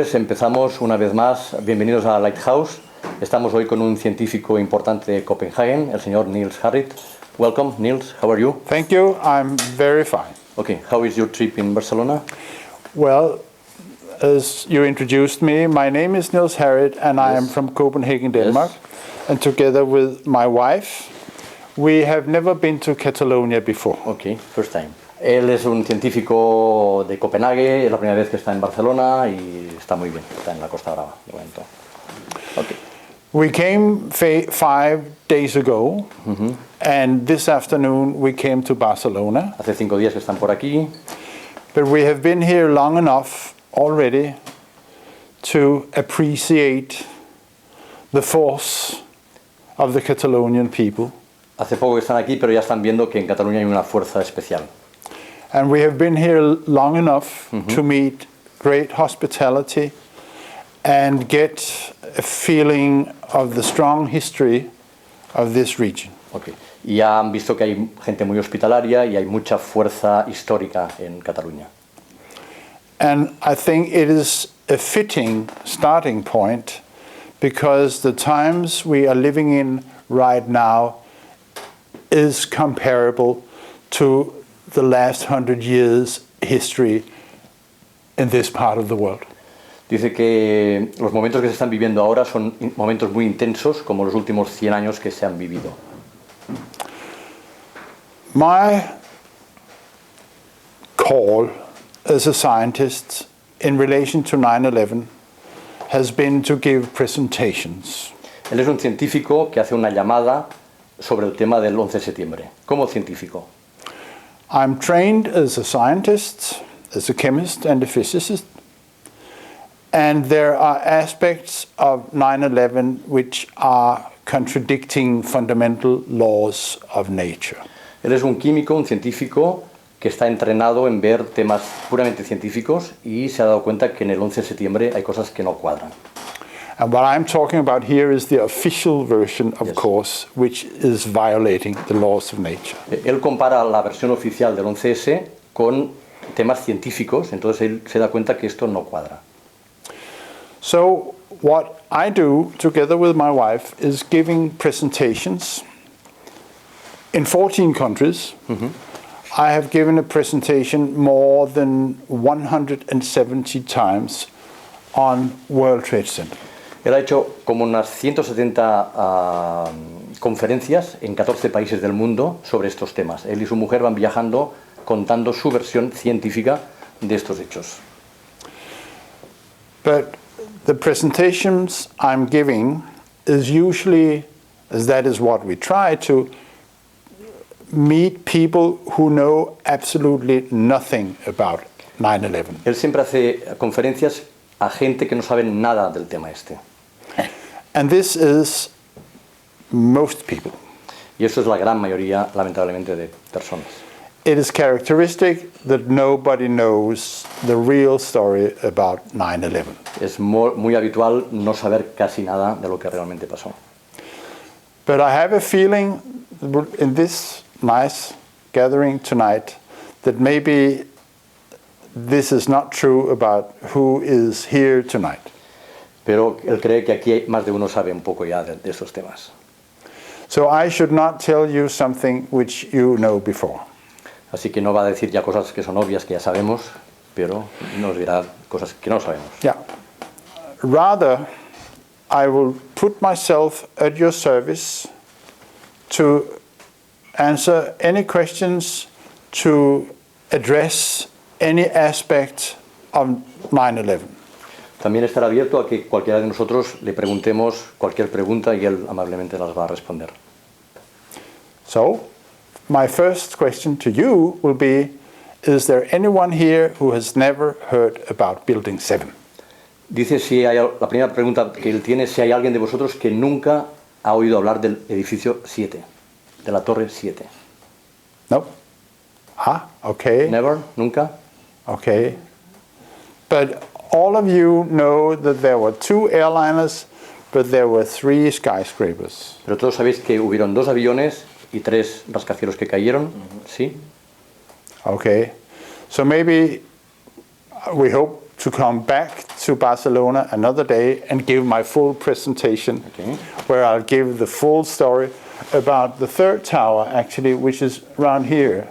Pues empezamos una vez más. Bienvenidos a Lighthouse. Estamos hoy con un científico importante de Copenhagen, el señor Niels Harrit. Welcome, Niels. How are you? Thank you. I'm very fine. Okay. How is your trip in Barcelona? Well, as you introduced me, my name is Niels Harrit, and I am from Copenhagen, Denmark. Yes. And together with my wife, we have never been to Catalonia before. Okay, first time. Él es un científico de Copenhague, es la primera vez que está en Barcelona y está muy bien, está en la Costa Brava de momento. Okay. We came 5 days ago, and this afternoon we came to Barcelona. Hace 5 días que están por aquí. But we have been here long enough already to appreciate the force of the Catalonian people. Hace poco que están aquí, pero ya están viendo que en Cataluña hay una fuerza especial. And we have been here long enough to meet great hospitality and get a feeling of the strong history of this region. Okay. Y ya han visto que hay gente muy hospitalaria y hay mucha fuerza histórica en Cataluña. And I think it is a fitting starting point because the times we are living in right now is comparable to the last 100 years history in this part of the world. Dice que los momentos que se están viviendo ahora son momentos muy intensos, como los últimos 100 años que se han vivido. My call as a scientist in relation to 9/11 has been to give presentations. Él es un científico que hace una llamada sobre el tema del 11 de septiembre. Como científico. I'm trained as a scientist, as a chemist and a physicist, and there are aspects of 9/11 which are contradicting fundamental laws of nature. Él es un químico, un científico que está entrenado en ver temas puramente científicos y se ha dado cuenta que en el 11 de septiembre hay cosas que no cuadran. And what I'm talking about here is the official version, of course, which is violating the laws of nature. Él compara la versión oficial del 11S con temas científicos, entonces él se da cuenta que esto no cuadra. So what I do together with my wife is giving presentations in 14 countries. I have given a presentation more than 170 times on World Trade Center. Él ha hecho como unas 170 conferencias en 14 países del mundo sobre estos temas. Él y su mujer van viajando contando su versión científica de estos hechos. But the presentations I'm giving is usually, as that is what we try to, meet people who know absolutely nothing about 9/11. Él siempre hace conferencias a gente que no sabe nada del tema este. And this is most people. Y eso es la gran mayoría, lamentablemente, de personas. It is characteristic that nobody knows the real story about 9/11. Es muy habitual no saber casi nada de lo que realmente pasó. But I have a feeling in this nice gathering tonight that maybe this is not true about who is here tonight. Pero él cree que aquí más de uno sabe un poco ya de esos temas. So I should not tell you something which you know before. Así que no va a decir ya cosas que son obvias, que ya sabemos, pero nos dirá cosas que no sabemos. Yeah. Rather, I will put myself at your service to answer any questions, to address any aspect of 9/11. También estará abierto a que cualquiera de nosotros le preguntemos cualquier pregunta y él amablemente las va a responder. So, my first question to you will be, is there anyone here who has never heard about Building 7? Dice la primera pregunta que él tiene, si hay alguien de vosotros que nunca ha oído hablar del edificio 7, de la torre 7. No? Ah, okay. Never, nunca. Okay. But all of you know that there were 2 airliners, but there were 3 skyscrapers. Pero todos sabéis que hubieron 2 aviones y 3 rascacielos que cayeron, ¿sí? Okay. So maybe we hope to come back to Barcelona another day and give my full presentation, where I'll give the full story about the third tower, actually, which is around here.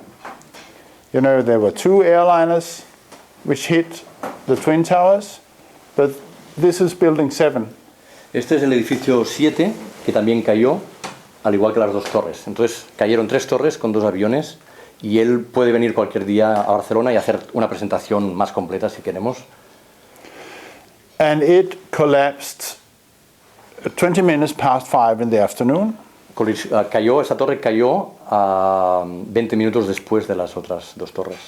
You know, there were two airliners which hit the Twin Towers, but this is Building 7. Este es el edificio 7, que también cayó, al igual que las dos torres. Entonces, cayeron 3 torres con 2 aviones, y él puede venir cualquier día a Barcelona y hacer una presentación más completa, si queremos. And it collapsed 20 minutes past 5 in the afternoon. Esa torre cayó a 20 minutos después de las otras 2 torres.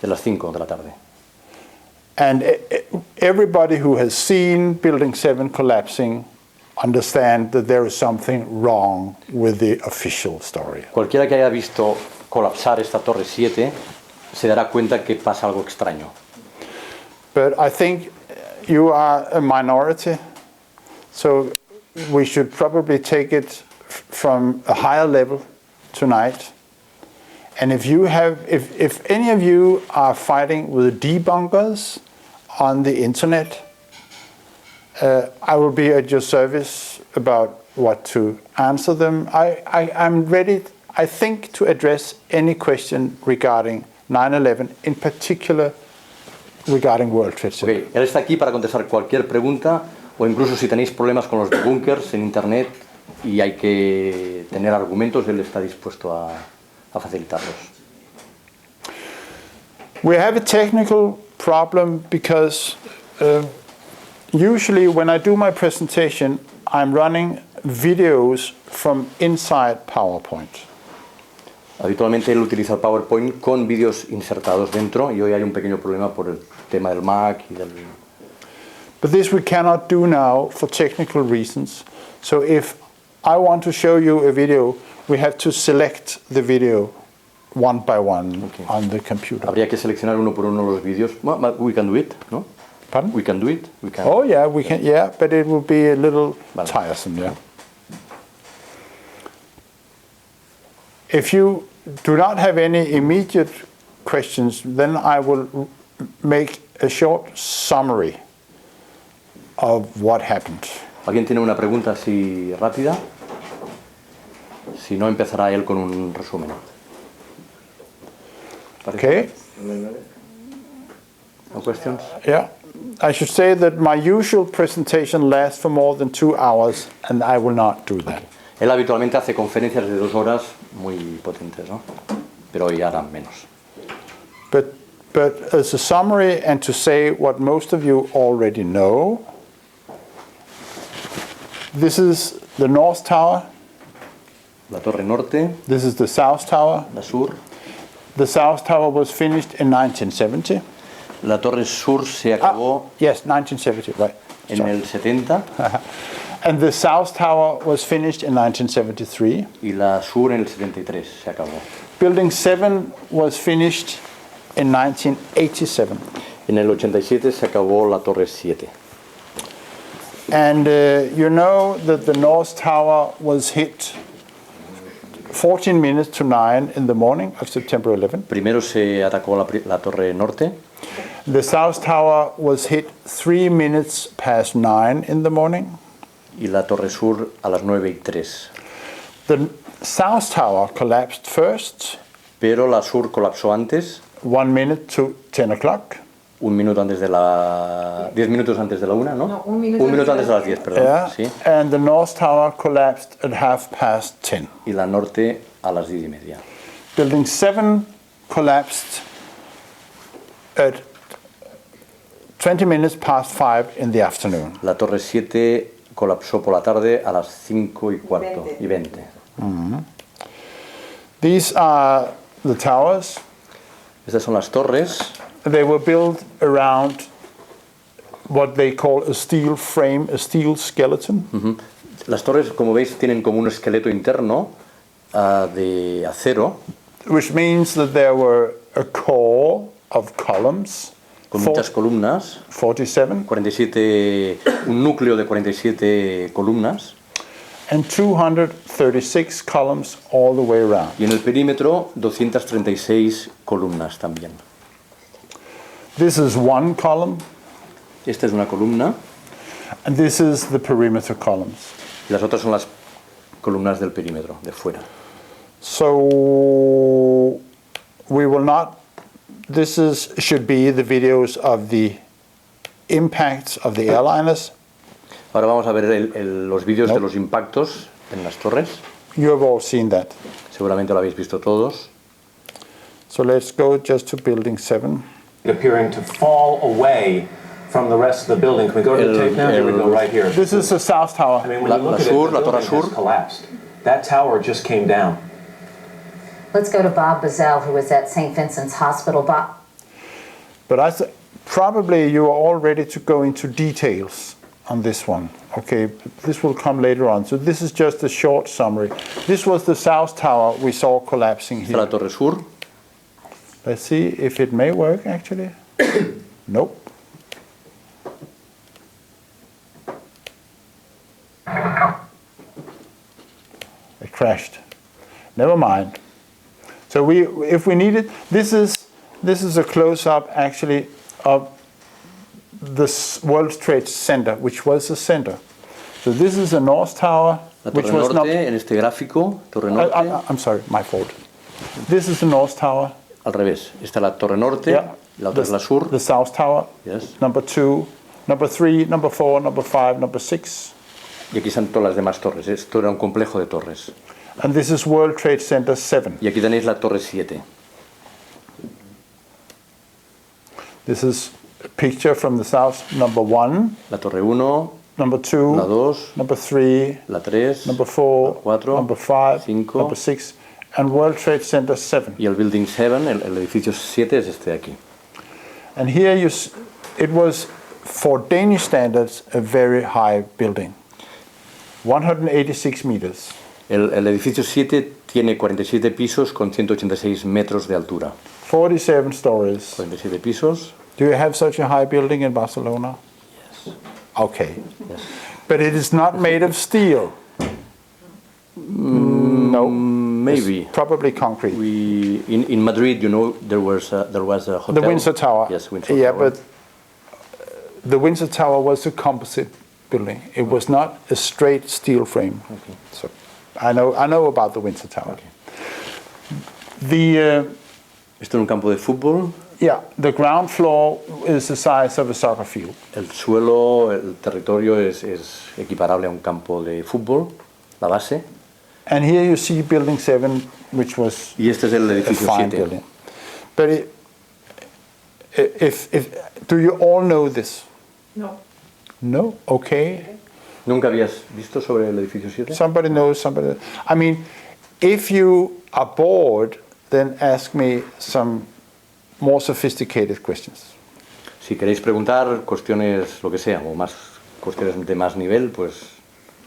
De las 5 de la tarde. And everybody who has seen Building 7 collapsing understand that there is something wrong with the official story. Cualquiera que haya visto colapsar esta torre 7 se dará cuenta que pasa algo extraño. But I think you are a minority, so we should probably take it from a higher level tonight. And if any of you are fighting with debunkers on the internet, I will be at your service about what to answer them. I'm ready, I think, to address any question regarding 9/11, in particular regarding World Trade Center. Okay. Él está aquí para contestar cualquier pregunta, o incluso si tenéis problemas con los debunkers en internet y hay que tener argumentos, él está dispuesto a facilitarlos. We have a technical problem because usually when I do my presentation, I'm running videos from inside PowerPoint. Habitualmente él utiliza el PowerPoint con vídeos insertados dentro, y hoy hay un pequeño problema por el tema del Mac y del... But this we cannot do now for technical reasons. So if I want to show you a video, we have to select the video one by one on the computer. Habría que seleccionar uno por uno los vídeos. Well, we can do it, no? Pardon? We can do it. We can. Oh yeah, we can. Yeah, but it will be a little tiresome. Yeah. If you do not have any immediate questions, then I will make a short summary of what happened. ¿Alguien tiene una pregunta así rápida? Si no, empezará él con un resumen. Okay. No questions? Yeah. I should say that my usual presentation lasts for more than 2 hours, and I will not do that. Él habitualmente hace conferencias de 2 horas muy potentes, ¿no? Pero hoy harán menos. But as a summary and to say what most of you already know, this is the North Tower. La Torre Norte. This is the South Tower. La Sur. The South Tower was finished in 1970. La Torre Sur se acabó. Yes, 1970, right. En el 70. And the South Tower was finished in 1973. Y la Sur en el 73 se acabó. Building 7 was finished in 1987. En el 87 se acabó la Torre 7. And you know that the North Tower was hit 14 minutes to 9 in the morning of September 11. Primero se atacó la Torre Norte. The South Tower was hit 3 minutes past 9 in the morning. Y la Torre Sur a las 9:03. The South Tower collapsed first. Pero la Sur colapsó antes. 1 minute to 10 o'clock. 10 minutos antes de la 1, ¿no? No, un minuto antes de las 10, perdón. Yeah. Sí. And the North Tower collapsed at 10:30. Y la Norte a las 10:30. Building 7 collapsed at 20 minutes past 5 in the afternoon. La Torre 7 colapsó por la tarde a las 5:15. These are the towers. Estas son las torres. They were built around what they call a steel frame, a steel skeleton. Las torres, como veis, tienen como un esqueleto interno de acero. Which means that there were a core of columns. Con muchas columnas. 47. Un núcleo de 47 columnas. And 236 columns all the way around. Y en el perímetro 236 columnas también. This is one column, Esta es una columna and this is the perimeter columns. y las otras son las columnas del perímetro, de fuera. So we will not, should be the videos of the impacts of the airliners. Ahora vamos a ver los vídeos de los impactos en las torres. You have all seen that. Seguramente lo habéis visto todos. So let's go just to building 7. Appearing to fall away from the rest of the building. Can we go to the tape now? Here we go, right here. This is the South Tower. I mean, when you look at it, the building has collapsed. That tower just came down. Let's go to Bob Bazell, who was at St. Vincent's Hospital. Bob. But probably you are all ready to go into details on this one. Okay, this will come later on. So this is just a short summary. This was the South Tower we saw collapsing Esta es la here. torre sur. Let's see if it may work actually. Nope. It crashed. Never mind. So if we need it, this is a close-up actually of the World Trade Center, which was the center. So this is the North Tower, La which torre was norte, not. en este gráfico, torre norte, I'm sorry, my fault. This is the North Tower. al revés. Esta es la torre norte, Yeah. la otra es la sur. The South Tower. Yes. Number 2, number 3, number 4, number 5, number 6. Y aquí están todas las demás torres. Esto era un complejo de torres. And this is World Trade Center 7. Y aquí tenéis la torre 7. This is a picture from the south, number 1, La torre 1, number 2, la 2, number 3, la 3, number 4, la 4, number 5, 5. number 6, and World Trade Center 7. Y el Building 7, el edificio 7 es este de aquí. And here it was, for Danish standards, a very high building. 186 meters. El edificio 7 tiene 47 pisos con 186 metros de altura. 47 stories. 47 pisos. Do you have such a high building in Barcelona? Yes. Okay. Yes. But it is not made of steel. No. Maybe. It's probably concrete. In Madrid, you know, there was a hotel. The Windsor Tower. Yes, Windsor Yeah, Tower. but the Windsor Tower was a composite building. It was not a straight steel frame. Okay. So I know about the Windsor Tower. Okay. The Esto es un campo de fútbol. the ground floor is the size of a soccer field. El suelo, el territorio es equiparable a un campo de fútbol, la base. And here you see Building 7, which was Y este es el a edificio fine 7. building. But do you all know this? No. No? Okay. ¿Nunca habías visto sobre el edificio 7? Somebody knows, somebody. I mean, if you are bored, then ask me some more sophisticated questions. Si queréis preguntar cuestiones, lo que sea, o más cuestiones de más nivel, pues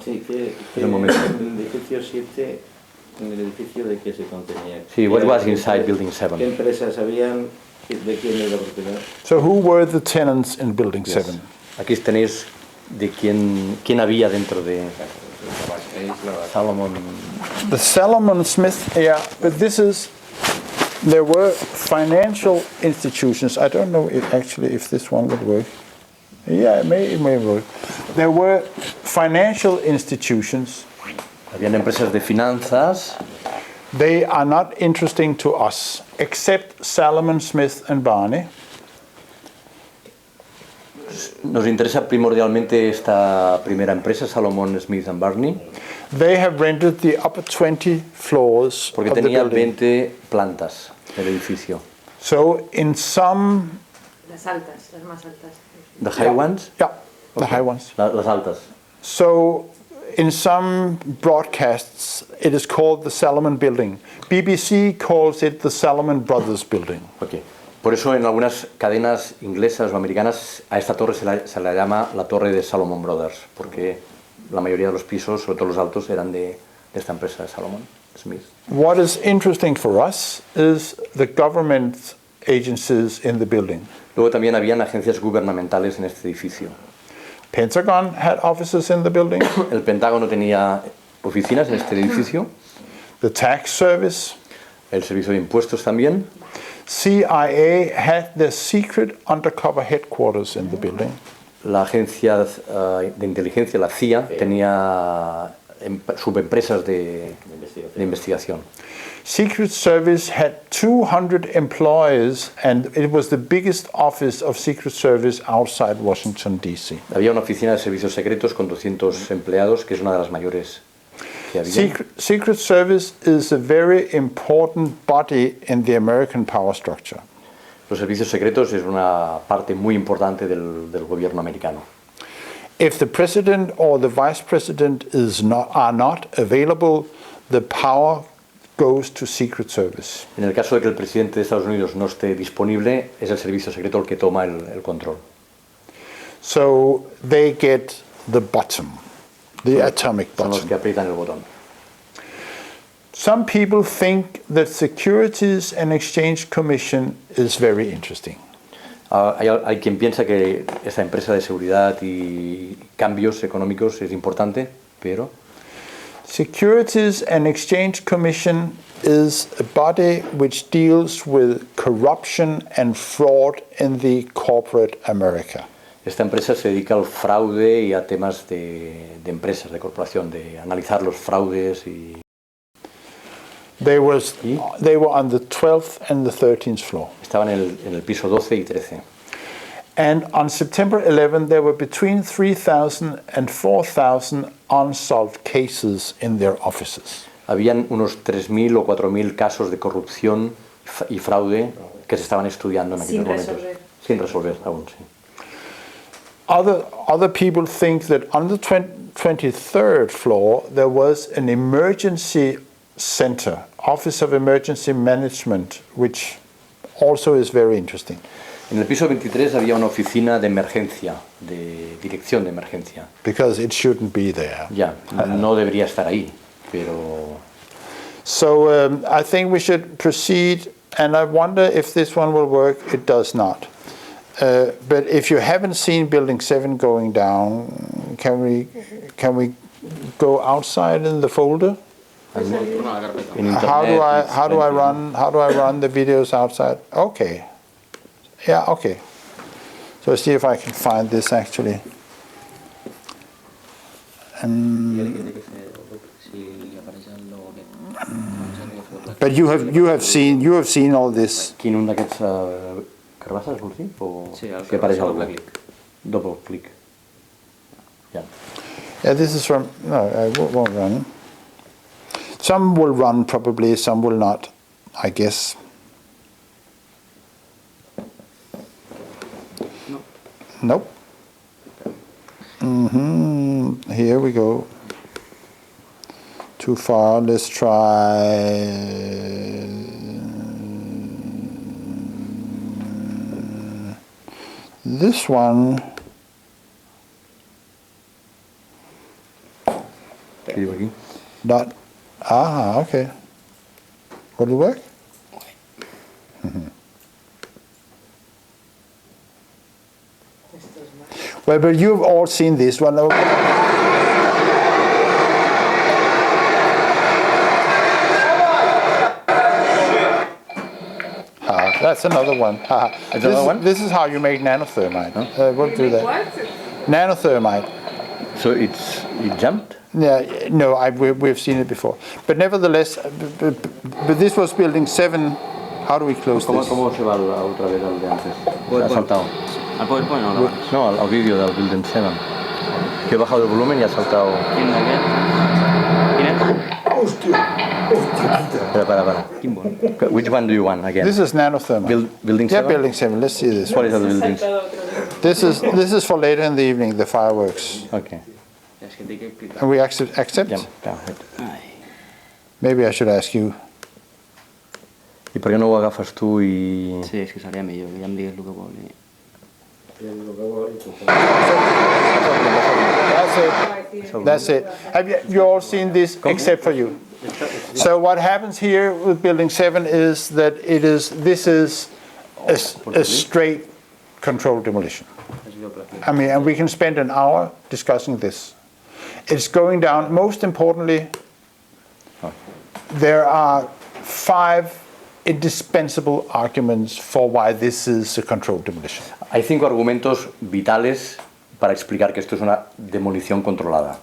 Sí, que el momento. el edificio 7, en el edificio de qué se contenía. Sí, what was inside Building 7? ¿Qué empresas habían? ¿De quién era la propiedad? So who were the tenants in Building Yes. 7? Aquí tenéis de quién había dentro de Salomon. The Salomon Smith, yeah, but there were financial institutions. I don't know if this one would work. Yeah, it may work. There were financial institutions. Habían empresas de finanzas. They are not interesting to us, except Salomon Smith and Barney. Nos interesa primordialmente esta primera empresa, Salomon Smith and Barney, They have rented the upper 20 floors porque of the tenía building. 20 plantas el edificio. So in some, Las altas, las más altas. The high ones, yeah, the high ones. las altas. So in some broadcasts, it is called the Salomon Building. BBC calls it the Salomon Brothers Building. Okay. Por eso en algunas cadenas inglesas o americanas a esta torre se la llama la torre de Salomon Brothers, porque la mayoría de los pisos, sobre todo los altos, eran de esta empresa de Salomon Smith. What is interesting for us is the government agencies in the building. Luego también habían agencias gubernamentales en este edificio. Pentagon had offices in the building. El Pentágono tenía oficinas en este edificio, The tax service. el servicio de impuestos también. CIA had their secret undercover headquarters in the building. La agencia de inteligencia, la CIA, tenía subempresas de investigación. Secret Service had 200 employees, and it was the biggest office of Secret Service outside Washington, D.C. Había una oficina de servicios secretos con 200 empleados, que es una de las mayores que había. Secret Service is a very important body in the American power structure. Los servicios secretos es una parte muy importante del gobierno americano. If the president or the vice president are not available, the power goes to Secret Service. En el caso de que el presidente de Estados Unidos no esté disponible, es el servicio secreto el que toma el control. So they get the bottom, the atomic Son los bottom. que aprietan el botón. Some people think that Securities and Exchange Commission is very interesting. Hay quien piensa que esta empresa de seguridad y cambios económicos es importante, pero Securities and Exchange Commission is a body which deals with corruption and fraud in the corporate America. esta empresa se dedica al fraude y a temas de empresas, de corporación, de analizar los fraudes y... They were on the 12th and the 13th floor. Estaban en el piso 12 y 13. And on September 11, there were between 3,000 and 4,000 unsolved cases in their offices. Habían unos 3.000 o 4.000 casos de corrupción y fraude que se estaban estudiando en aquellos momentos. Sin resolver aún, sí. Other people think that on the 23rd floor, there was an emergency center, Office of Emergency Management, which also is very interesting. En el piso 23 había una oficina de emergencia, de dirección de emergencia. Because it shouldn't be there. Ya, no debería estar ahí, pero... So I think we should proceed, and I wonder if this one will work. It does not. But if you haven't seen Building 7 going down, can we go outside in the folder? How do I run the videos outside? Okay. Yeah, okay. So see if I can find this actually. But you have seen all this. Quin un d'aquests carbasses, vols dir? O Sí, el que apareix carbassa algú? doble clic. Double click. Ja. Yeah, this is from, no, I won't run. Some will run probably, some will not, I guess. Nope. Here we go. Too far, let's try. This one. Què diu aquí? Not. Ah, okay. Will it work? Well, but you've all seen this one. That's another one. Another one? This is how you make nanothermite. We'll do that. What? Nanothermite. So it jumped? Yeah, no, we've seen it before. But nevertheless, but this was Building 7. How do we close this? ¿Cómo se va otra vez al de antes? Ha saltado. ¿Al PowerPoint o no? No, al vídeo del Building 7. Que he bajado el volumen y ha saltado... ¿Quién es aquel? ¿Quién es? Para. Which one do you want again? This is nanothermite. Building 7? Yeah, Building 7. Let's see this. What is the building? This is for later in the evening, the fireworks. Okay. Es que tiene que clicar. And we accept? Yeah, perfecte. Maybe I should ask you. I per què no ho agafes tu i... Sí, és que seria millor, que ja em digues el que vol. That's it. Have you all seen this except for you? So what happens here with Building 7 is that this is a straight controlled demolition. I mean, and we can spend an hour discussing this. It's going down. Most importantly, there are 5 indispensable arguments for why this is a controlled demolition. Hay 5 argumentos vitales para explicar que esto es una demolición controlada.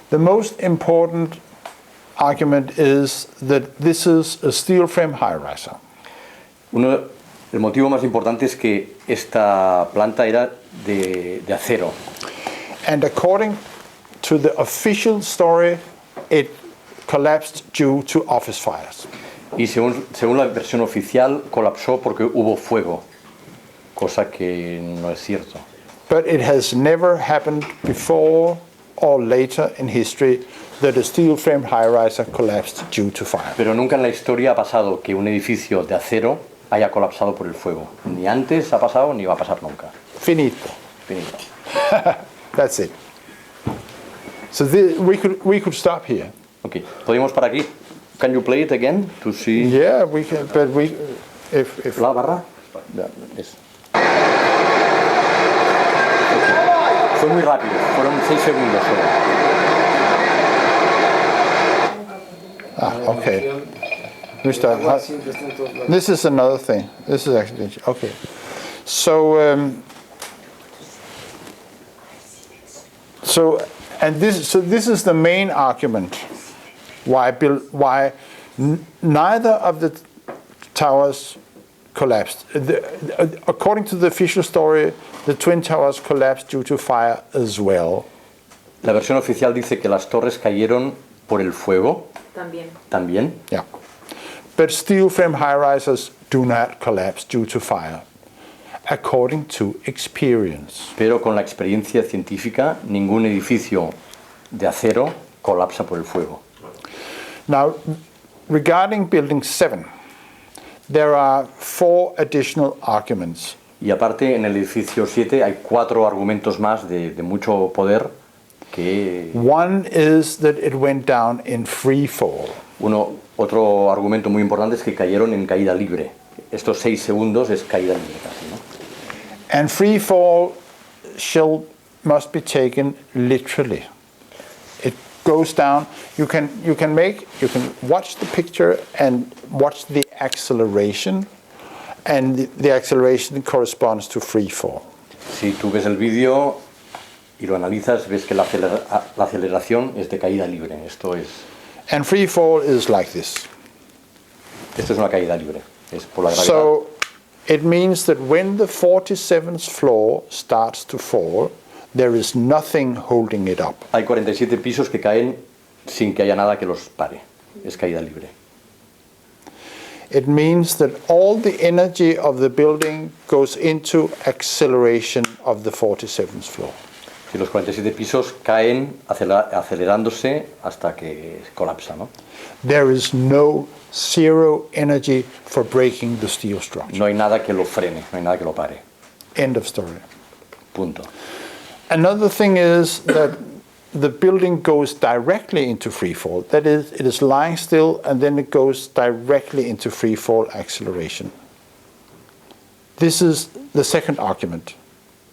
The most important argument is that this is a steel frame high-riser. El motivo más importante es que esta planta era de acero. And according to the official story, it collapsed due to office fires. Y según la versión oficial, colapsó porque hubo fuego, cosa que no es cierto. But it has never happened before or later in history that a steel frame high-riser collapsed due to fire. Pero nunca en la historia ha pasado que un edificio de acero haya colapsado por el fuego. Ni antes ha pasado ni va a pasar nunca. Finito. Finito. That's it. So we could stop here. Okay. ¿Podemos parar aquí? Can you play it again to see? Yeah, we can, but if La barra? Yeah, yes. Okay. Fue muy rápido, fueron 6 segundos solo. okay. We start. This is another thing. This is actually okay. So this is the main argument why neither of the towers collapsed. According to the official story, the twin towers collapsed due to fire as well. La versión oficial dice que las torres cayeron por el fuego. También. Yeah. But steel frame high-risers do not collapse due to fire, according to experience. Pero con la experiencia científica, ningún edificio de acero colapsa por el fuego. Now, regarding Building 7, there are 4 additional arguments. Y aparte, en el edificio 7 hay 4 argumentos más de mucho poder que... One is that it went down in free fall. Otro argumento muy importante es que cayeron en caída libre. Estos 6 segundos es caída libre casi, ¿no? And free fall must be taken literally. It goes down. You can watch the picture and watch the acceleration, and the acceleration corresponds to free fall. Si tú ves el vídeo y lo analizas, ves que la aceleración es de caída libre. And free fall is like this. Esto es una caída libre. Es por la gravedad. So it means that when the 47th floor starts to fall, there is nothing holding it up. Hay 47 pisos que caen sin que haya nada que los pare. Es caída libre. It means that all the energy of the building goes into acceleration of the 47th floor. Si los 47 pisos caen acelerándose hasta que colapsa, ¿no? There is no zero energy for breaking the steel structure. No hay nada que lo frene, no hay nada que lo pare. End of story. Punto. Another thing is that the building goes directly into free fall. That is, it is lying still and then it goes directly into free fall acceleration. This is the second argument.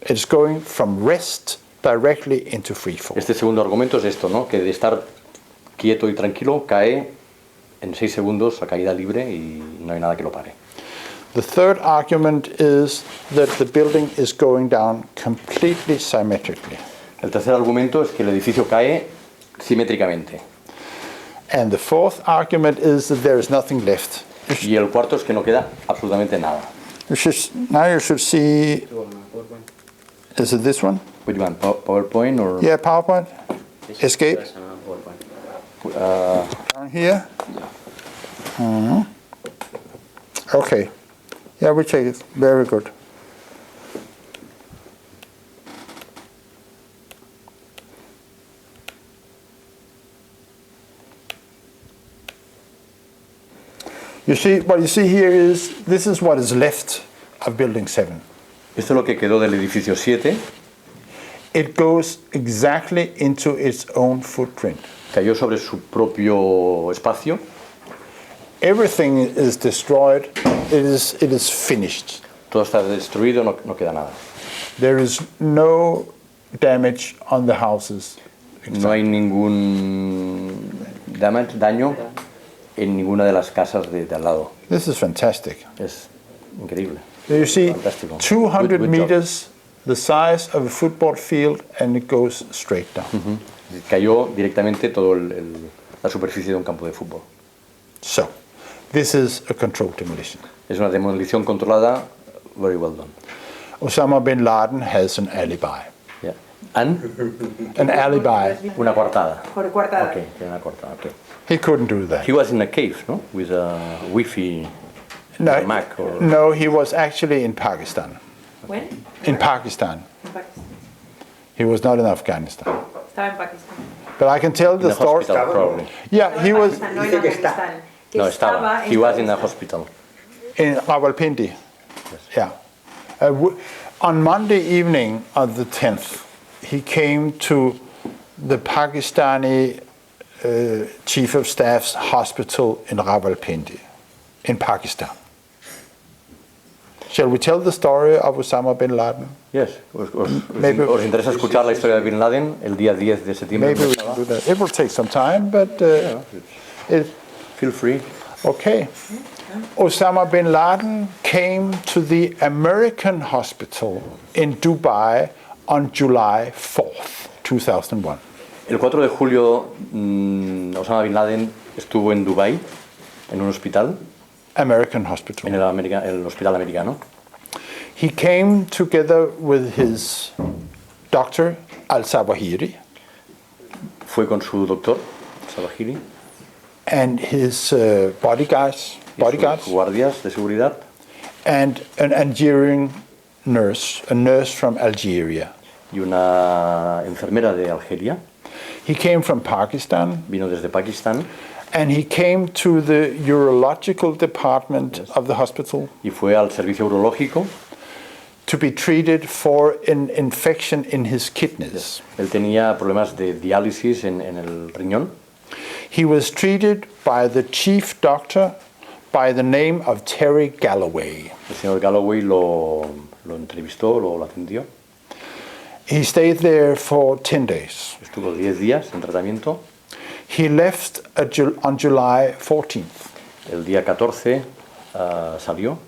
It's going from rest directly into free fall. Este segundo argumento es esto, ¿no? Que de estar quieto y tranquilo cae en 6 segundos a caída libre y no hay nada que lo pare. The third argument is that the building is going down completely symmetrically. El tercer argumento es que el edificio cae simétricamente. And the fourth argument is that there is nothing left. Y el cuarto es que no queda absolutamente nada. Now you should see, is it this one? Which one? PowerPoint or? Yeah, PowerPoint. Escape. Uh, Down here. Okay. Yeah, we take it. Very good. You see, what you see here is, this is what is left of Building 7. Esto es lo que quedó del edificio 7. It goes exactly into its own footprint. Cayó sobre su propio espacio. Everything is destroyed. It is finished. Todo está destruido, no queda nada. There is no damage on the houses. No hay ningún daño. en ninguna de las casas de al lado. This is fantastic. Es increíble. You see, Fantástico. 200 Good job. meters, the size of a football field, and it goes straight down. Cayó directamente toda la superficie de un campo de fútbol. So, this is a controlled demolition. Es una demolición controlada, very well done. Osama bin Laden has an alibi. Yeah. And An alibi. una coartada. Por coartada. Okay, tiene una coartada. Okay. He couldn't do that. He was in a cave, no? With a Wi-Fi No, Mac or... no, he was actually in Pakistan. When? In Pakistan. En Pakistán. He was not in Afghanistan. Estaba en Pakistán. But I can tell In the the story. hospital, probably. Yeah, Estaba he en was Pakistán, no en Afganistán. Que No, estaba. He was in a Pakistán. hospital. in Rawalpindi. Yeah. On Monday evening of the 10th, he came to the Pakistani Chief of Staff's hospital in Rawalpindi, in Pakistan. Shall we tell the story of Osama bin Laden? Yes. Maybe- ¿Os interesa escuchar la historia de Bin Laden el día 10 de septiembre? Maybe we can do that. It will take some time, but Feel free. okay. Osama bin Laden came to the American hospital in Dubai on July 4th, 2001. El 4 de julio, Osama Bin Laden estuvo en Dubái, en un hospital, American en hospital. el hospital americano. He came together with his doctor, Al-Zawahiri, Fue con su doctor, Sabahiri, and his bodyguards, y sus guardias de seguridad and an Algerian nurse, a nurse from Algeria. y una enfermera de Algeria. He came from Pakistan, Vino desde Pakistán and he came to the urological department of the hospital y fue al servicio urológico. to be treated for an infection in his kidneys. Él tenía problemas de diálisis en el riñón. He was treated by the chief doctor by the name of Terry Galloway. El señor Galloway lo entrevistó, lo atendió. He stayed there for 10 days. Estuvo 10 días en tratamiento. He left on July 14th. El día 14 salió.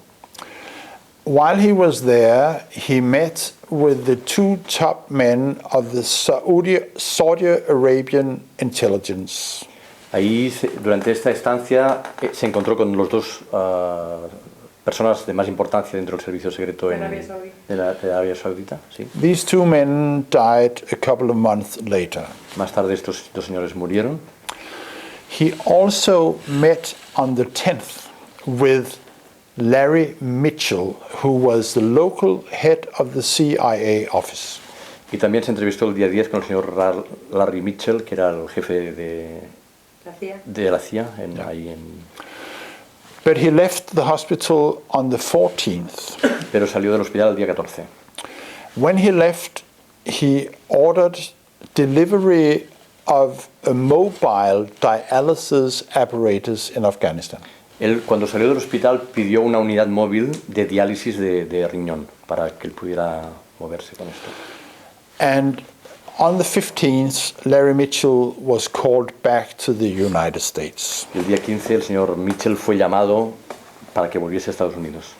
While he was there, he met with the two top men of the Saudi Arabian intelligence. Ahí, durante esta estancia, se encontró con los dos personas de más importancia dentro del servicio secreto De Arabia Saudí. de Arabia Saudita. Sí. These two men died a couple of months later. Más tarde estos dos señores murieron. He also met on the 10th with Larry Mitchell, who was the local head of the CIA office. Y también se entrevistó el día 10 con el señor Larry Mitchell, que era el jefe de la CIA ahí en... But he left the hospital on the 14th. Pero salió del hospital el día 14. When he left, he ordered delivery of a mobile dialysis apparatus in Afghanistan. Él, cuando salió del hospital, pidió una unidad móvil de diálisis de riñón para que él pudiera moverse con esto. And on the 15th, Larry Mitchell was called back to the United States. El día 15 el señor Mitchell fue llamado para que volviese a Estados Unidos.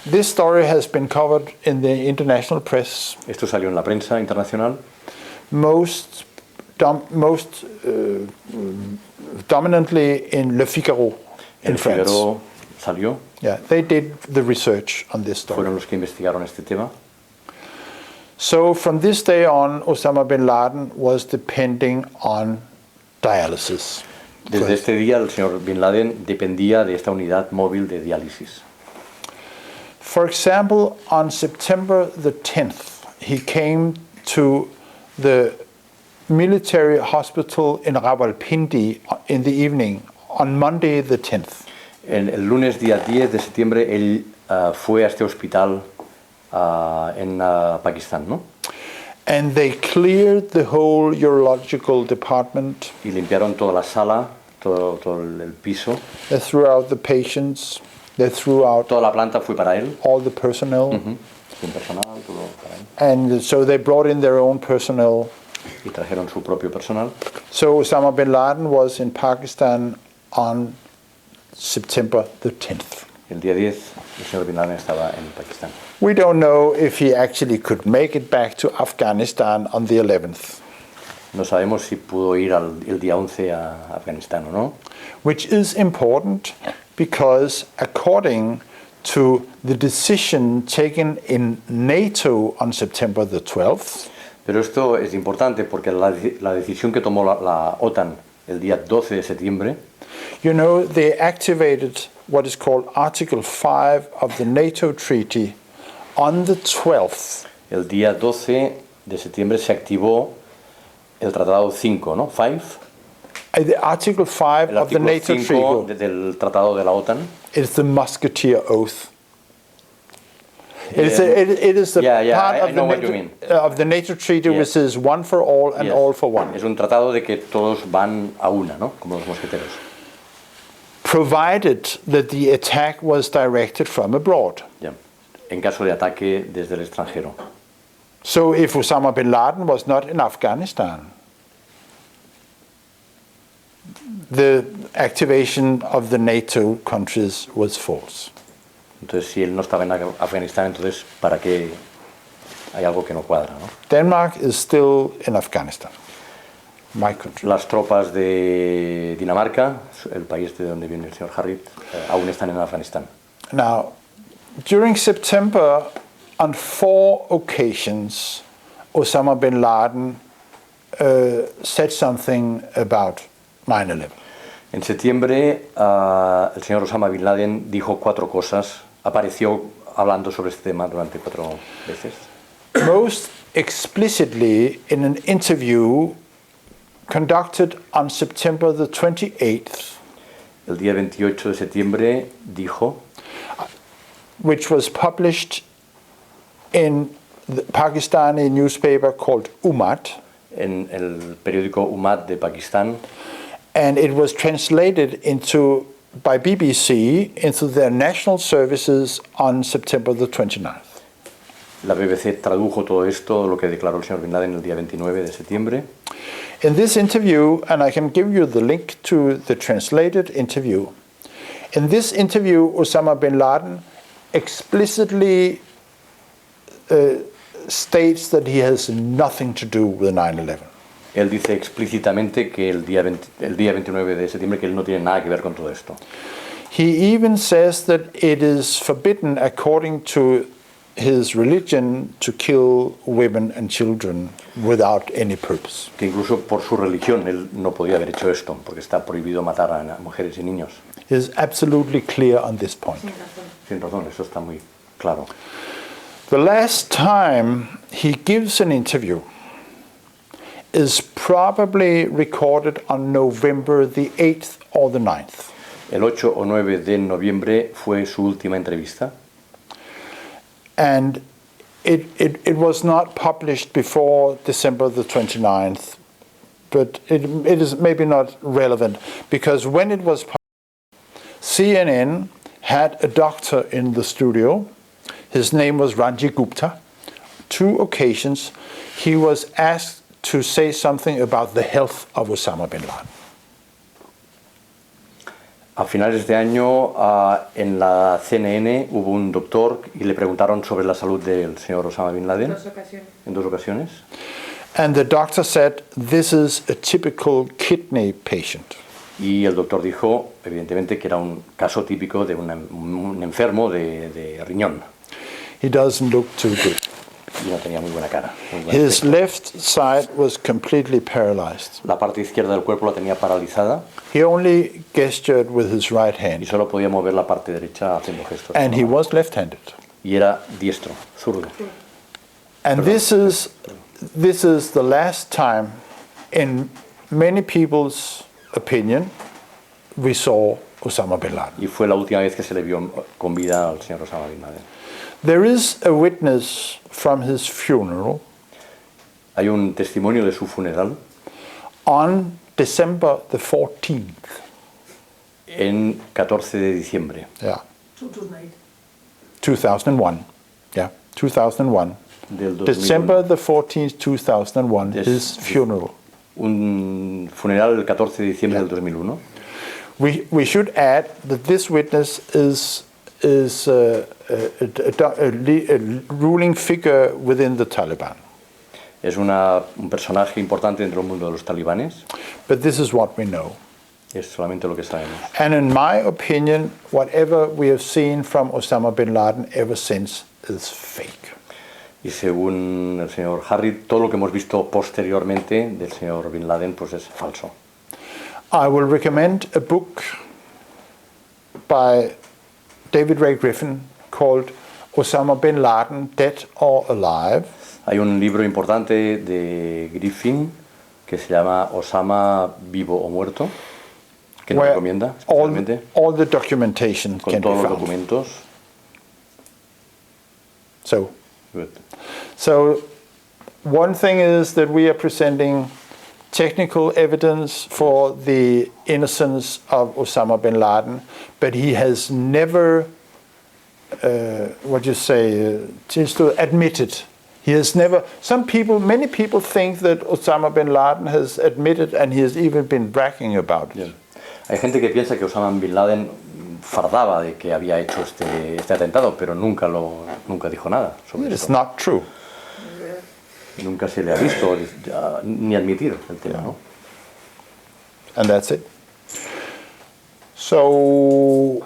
This story has been covered in the international press, Esto salió en la prensa internacional. most dominantly in Le Figaro in El France. Figaro salió. Yeah, they did the research on this story. Fueron los que investigaron este tema. So from this day on, Osama bin Laden was depending on dialysis. Desde este día el señor Bin Laden dependía de esta unidad móvil de diálisis. For example, on September the 10th, he came to the military hospital in Rawalpindi in the evening, on Monday the 10th. El lunes día 10 de septiembre él fue a este hospital en Pakistán, ¿no? And they cleared the whole urological department. Y limpiaron toda la sala, todo el piso. They threw out the patients. They threw out Toda la planta fue para él. all the personnel. Su personal, todo para él. And so they brought in their own personnel. Y trajeron su propio personal. So Osama bin Laden was in Pakistan on September the 10th. El día 10, el señor Bin Laden estaba en Pakistán. We don't know if he actually could make it back to Afghanistan on the 11th. No sabemos si pudo ir el día 11 a Afganistán o no. Which is important because according to the decision taken in NATO on September the 12th, Pero esto es importante porque la decisión que tomó la OTAN el día 12 de septiembre, you know, they activated what is called Article 5 of the NATO treaty on the 12th. el día 12 de septiembre se activó el Tratado 5, ¿no? 5. The Article 5 El of the artículo NATO 5 treaty del Tratado de la OTAN. is the Musketeer Oath. It is the part of the NATO treaty which says one for all and all for one. Es un tratado de que todos van a una, ¿no? Como los mosqueteros. Provided that the attack was directed from abroad. Ya. En caso de ataque desde el extranjero. So if Osama bin Laden was not in Afghanistan, the activation of the NATO countries was false. Entonces, si él no estaba en Afganistán, entonces, ¿para qué hay algo que no cuadra, ¿no? Denmark is still in Afghanistan, my country. Las tropas de Dinamarca, el país de donde viene el señor Harrit, aún están en Afganistán. Now, during September, on 4 occasions, Osama bin Laden said something about 9/11. En septiembre, el señor Osama Bin Laden dijo 4 cosas, apareció hablando sobre este tema durante 4 veces. Most explicitly in an interview conducted on September the 28th, El día 28 de septiembre dijo, which was published in the Pakistani newspaper called Ummat, en el periódico Ummat de Pakistán, and it was translated by BBC into their national services on September the 29th. la BBC tradujo todo esto, lo que declaró el señor Bin Laden el día 29 de septiembre. In this interview, and I can give you the link to the translated interview, in this interview, Osama bin Laden explicitly states that he has nothing to do with 9/11. Él dice explícitamente que el día 29 de septiembre que él no tiene nada que ver con todo esto. He even says that it is forbidden, according to his religion, to kill women and children without any purpose. Que incluso por su religión él no podía haber hecho esto, porque está prohibido matar a mujeres y niños. He is absolutely clear on this point. Sin razón, eso está muy claro. The last time he gives an interview is probably recorded on November the 8th or the 9th. El 8 o 9 de noviembre fue su última entrevista. And it was not published before December the 29th, but it is maybe not relevant, because when it was published, CNN had a doctor in the studio. His name was Ranjit Gupta. 2 occasions he was asked to say something about the health of Osama bin Laden. A finales de año en la CNN hubo un doctor y le preguntaron sobre la salud del señor Osama Bin Laden. 2 ocasiones. En 2 ocasiones. And the doctor said, this is a typical kidney patient. Y el doctor dijo, evidentemente, que era un caso típico de un enfermo de riñón. He doesn't look too good. Y no tenía muy buena cara. Muy buen His aspecto. left side was completely paralyzed. La parte izquierda del cuerpo la tenía paralizada He only gestured with his right y hand, solo podía mover la parte derecha haciendo gestos. and he was left-handed. Y era diestro, zurdo. And this is the last time, in many people's opinion, we saw Osama bin Laden. Y fue la última vez que se le vio con vida al señor Osama Bin Laden. There is a witness from his funeral Hay un testimonio de su funeral on December the 14th. en 14 de diciembre. Yeah. 2001. Yeah, 2001. Del 2001. December the 14th, 2001, Yes. his funeral. Un funeral el 14 de diciembre del 2001. we should add that this witness is a ruling figure within the Taliban. Es un personaje importante dentro del mundo de los talibanes. But this is what we know. Es solamente lo que sabemos. And in my opinion, whatever we have seen from Osama bin Laden ever since is fake. Y según el señor Harrit, todo lo que hemos visto posteriormente del señor Bin Laden pues es falso. I will recommend a book by David Ray Griffin called Osama bin Laden, Dead or Alive. Hay un libro importante de Griffin que se llama Osama vivo o muerto, que nos recomienda especialmente, all the documentation con can be todos los found. documentos. So one thing is that we are presenting technical evidence for the innocence of Osama bin Laden, but he has never, just to admit it. He has never, many people think that Osama bin Laden has admitted and he has even been bragging about it. Bien. Hay gente que piensa que Osama bin Laden fardaba de que había hecho este atentado, pero nunca dijo nada sobre It's eso. not true. Nunca se le ha visto ni admitir el tema, ¿no? And that's it. So,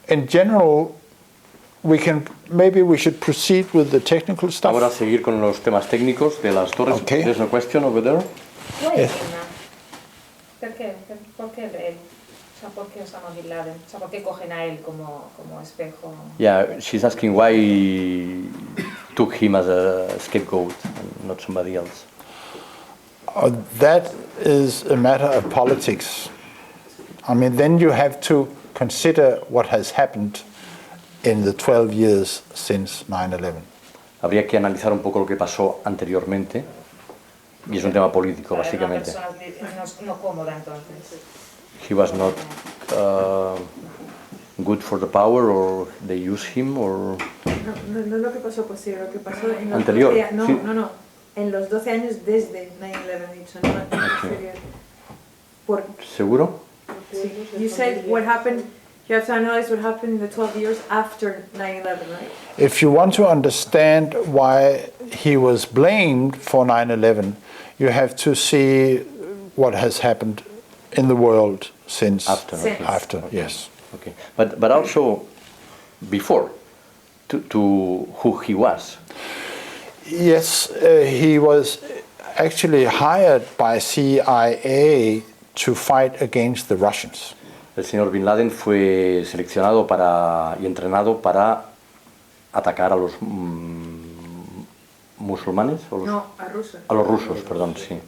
in general, we should proceed with the technical stuff. Ahora seguir con los temas técnicos de las torres. Okay. There's a question over there. Yes. ¿Por qué? ¿Por qué él? O sea, ¿por qué Osama Bin Laden? O sea, ¿por qué cogen a él como espejo? Yeah, she's asking why took him as a scapegoat and not somebody else. That is a matter of politics. I mean, then you have to consider what has happened in the 12 years since 9/11. Habría que analizar un poco lo que pasó anteriormente y es un tema político, básicamente. Una persona no cómoda, entonces. He was not good for the power, or they use him, or... No lo que pasó posterior, lo que pasó en los Anterior, 12 años. sí. No. En los 12 años desde 9/11, dicho, no posterior. ¿Seguro? Sí. You said what happened, you have to analyze what happened in the 12 years after 9/11, right? If you want to understand why he was blamed for 9/11, you have to see what has happened in the world since. After. Since. After, yes. Okay. But also before, to who he was. Yes, he was actually hired by CIA to fight against the Russians. El señor Bin Laden fue seleccionado y entrenado para atacar a los musulmanes. No, a Rusia. A los rusos, perdón, sí.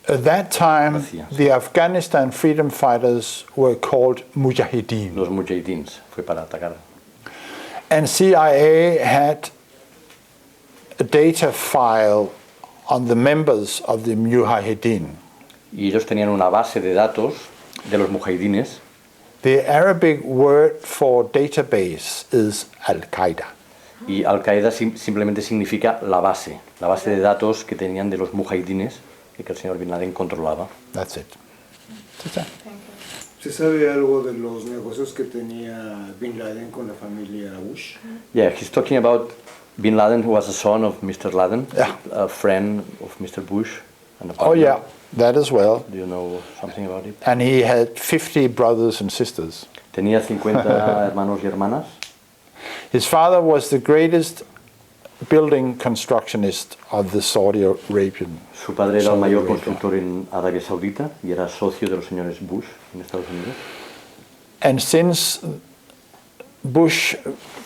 At that time, the Afghanistan freedom fighters were called Mujahideen. Los mujahidins, fue para atacar. And CIA had a data file on the members of the Mujahideen. Y ellos tenían una base de datos de los mujahidines. The Arabic word for database is Al-Qaeda. Y Al-Qaeda simplemente significa la base de datos que tenían de los mujahidines y que el señor Bin Laden controlaba. That's it. ¿Se sabe algo de los negocios que tenía Bin Laden con la familia Bush? Yeah, he's talking about Bin Laden, who was a son of Mr. Laden, Yeah. a friend of Mr. Bush. And a Oh partner. yeah, that as well. Do you know something about it? And he had 50 brothers and sisters. Tenía 50 hermanos y hermanas. His father was the greatest building constructionist of the Saudi Arabian. Su padre era el Saudi mayor Arabia. constructor en Arabia Saudita y era socio de los señores Bush en Estados Unidos. And since Bush,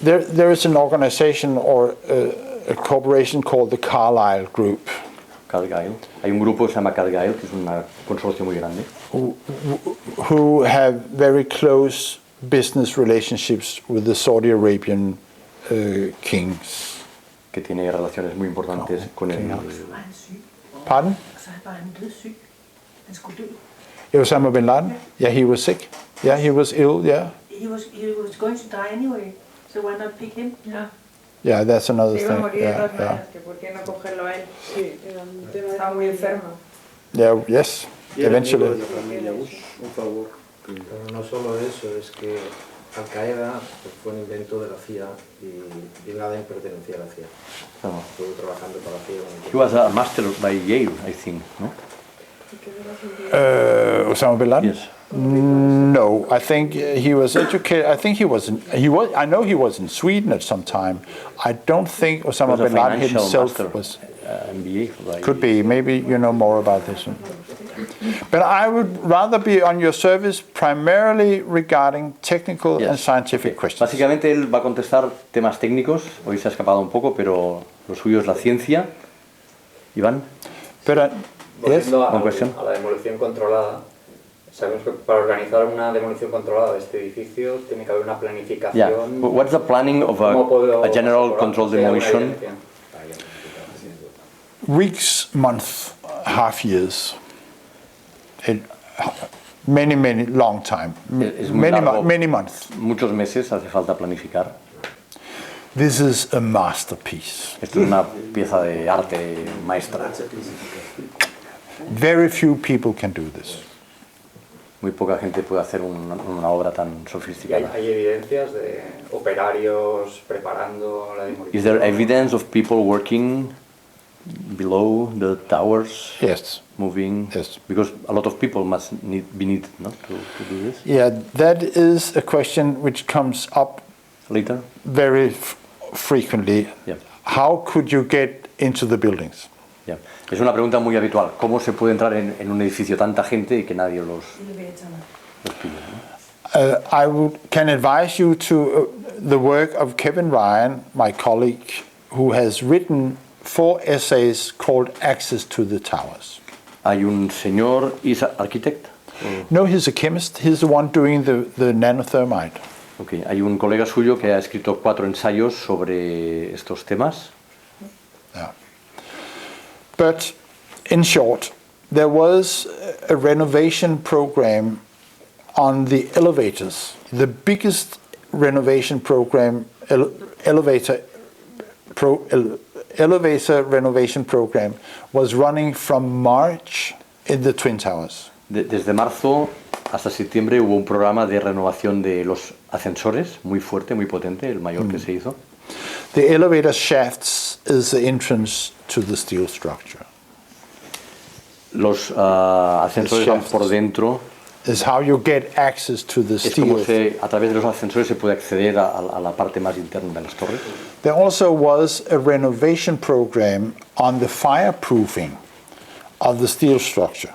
there is an organization or a corporation called the Carlyle Group, Cargill. Hay un grupo que se llama Cargill, que es un consorcio muy grande, who have very close business relationships with the Saudi Arabian kings. que tiene relaciones muy importantes con el... Pardon? Så han bare blevet syg. Han skulle dø. Osama bin Laden? Yeah, he was sick. Yeah, he was ill, yeah. He was going to die anyway, so why not pick him? Ya. Yeah, that's another Se iba a thing. morir de todas Yeah, yeah. maneras, que por qué no cogerlo a él. Sí, era un tema de Estaba muy enfermo. Yeah, yes. Y era amigo eventually. de la familia Bush, un favor. Pero no solo eso, es que Al Qaeda pues, fue un invento de la CIA y Bin Laden pertenecía a la CIA. Oh. Estuvo trabajando para la CIA. He was a master by Yale, I think, no? Osama bin Laden? Yes. No, I think he was educated. I think he was. I know he was in Sweden at some time. I don't think He Osama was a bin Laden financial himself master, was. MBA. By Could be. Maybe you know more about this one. But I would rather be on your service primarily regarding technical Yes. and scientific Okay. questions. Básicamente él va a contestar temas técnicos. Hoy se ha escapado un poco, pero lo suyo es la ciencia. Iván. But yes. Volviendo One question. a la demolición controlada, sabemos que para organizar una demolición controlada de este edificio tiene que haber una Yeah. planificación. What's the planning of ¿Cómo puedo a general asegurar control que haya una demolition? evidencia? Weeks, months, half years. Many long time. Es muy largo. Many months. Muchos meses hace falta planificar. This is a masterpiece. Esto es una pieza de arte maestra. Very few people can do this. Muy poca gente puede hacer una obra tan ¿Y sofisticada. hay evidencias de operarios preparando la demolición? Is there evidence of people working below the towers, Yes. moving? Yes. Because a lot of people must be needed, no, to do this Yeah, that is a question which comes up later. very frequently. Yeah. How could you get into the buildings? Yeah. Es una pregunta muy habitual. ¿Cómo se puede entrar en un edificio tanta gente y que nadie los pille, ¿no? Can advise you to the work of Kevin Ryan, my colleague, who has written 4 essays called Access to the Towers. Hay un señor, is an architect. No, he's a chemist. He's the one doing the nanothermite. Okay. Hay un colega suyo que ha escrito 4 ensayos sobre estos temas. Yeah. But in short, there was a renovation program on the elevators. The biggest renovation program, elevator renovation program, was running from March in the Twin Towers. Desde marzo hasta septiembre hubo un programa de renovación de los ascensores muy fuerte, muy potente, el mayor que se hizo. The elevator shafts is the entrance to the steel structure. Los ascensores van por dentro. Is how you get access to the Es como steel. a través de los ascensores se puede acceder a la parte más interna de las torres. There also was a renovation program on the fireproofing of the steel structure.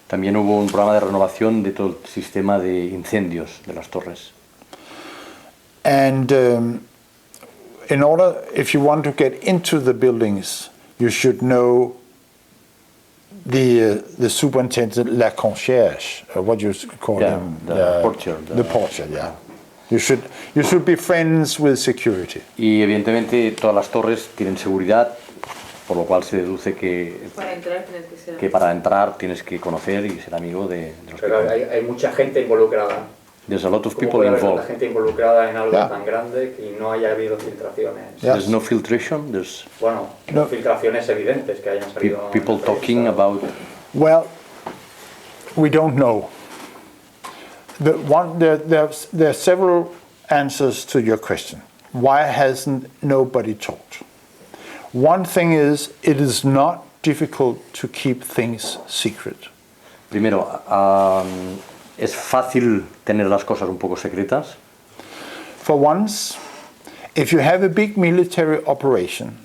También hubo un programa de renovación de todo el sistema de incendios de las torres. And in order, if you want to get into the buildings, you should know the superintendent, la concierge, what you call Yeah, him, the portier, the portier, yeah. You should be friends with security. Y evidentemente todas las torres tienen seguridad, por lo cual se deduce que Para entrar tienes que ser. para entrar tienes que conocer y ser amigo de los que Pero ponen. hay mucha gente involucrada. There's a lot of ¿Cómo people puede haber involved. tanta gente involucrada en algo Yeah. tan grande y no haya habido filtraciones? Yeah. There's no filtration. There's Bueno, No. filtraciones evidentes que hayan salido. en people la talking prensa. about. Well, we don't know. There are several answers to your question. Why hasn't nobody talked? One thing is, it is not difficult to keep things secret. Primero, es fácil tener las cosas un poco secretas. For once, if you have a big military operation,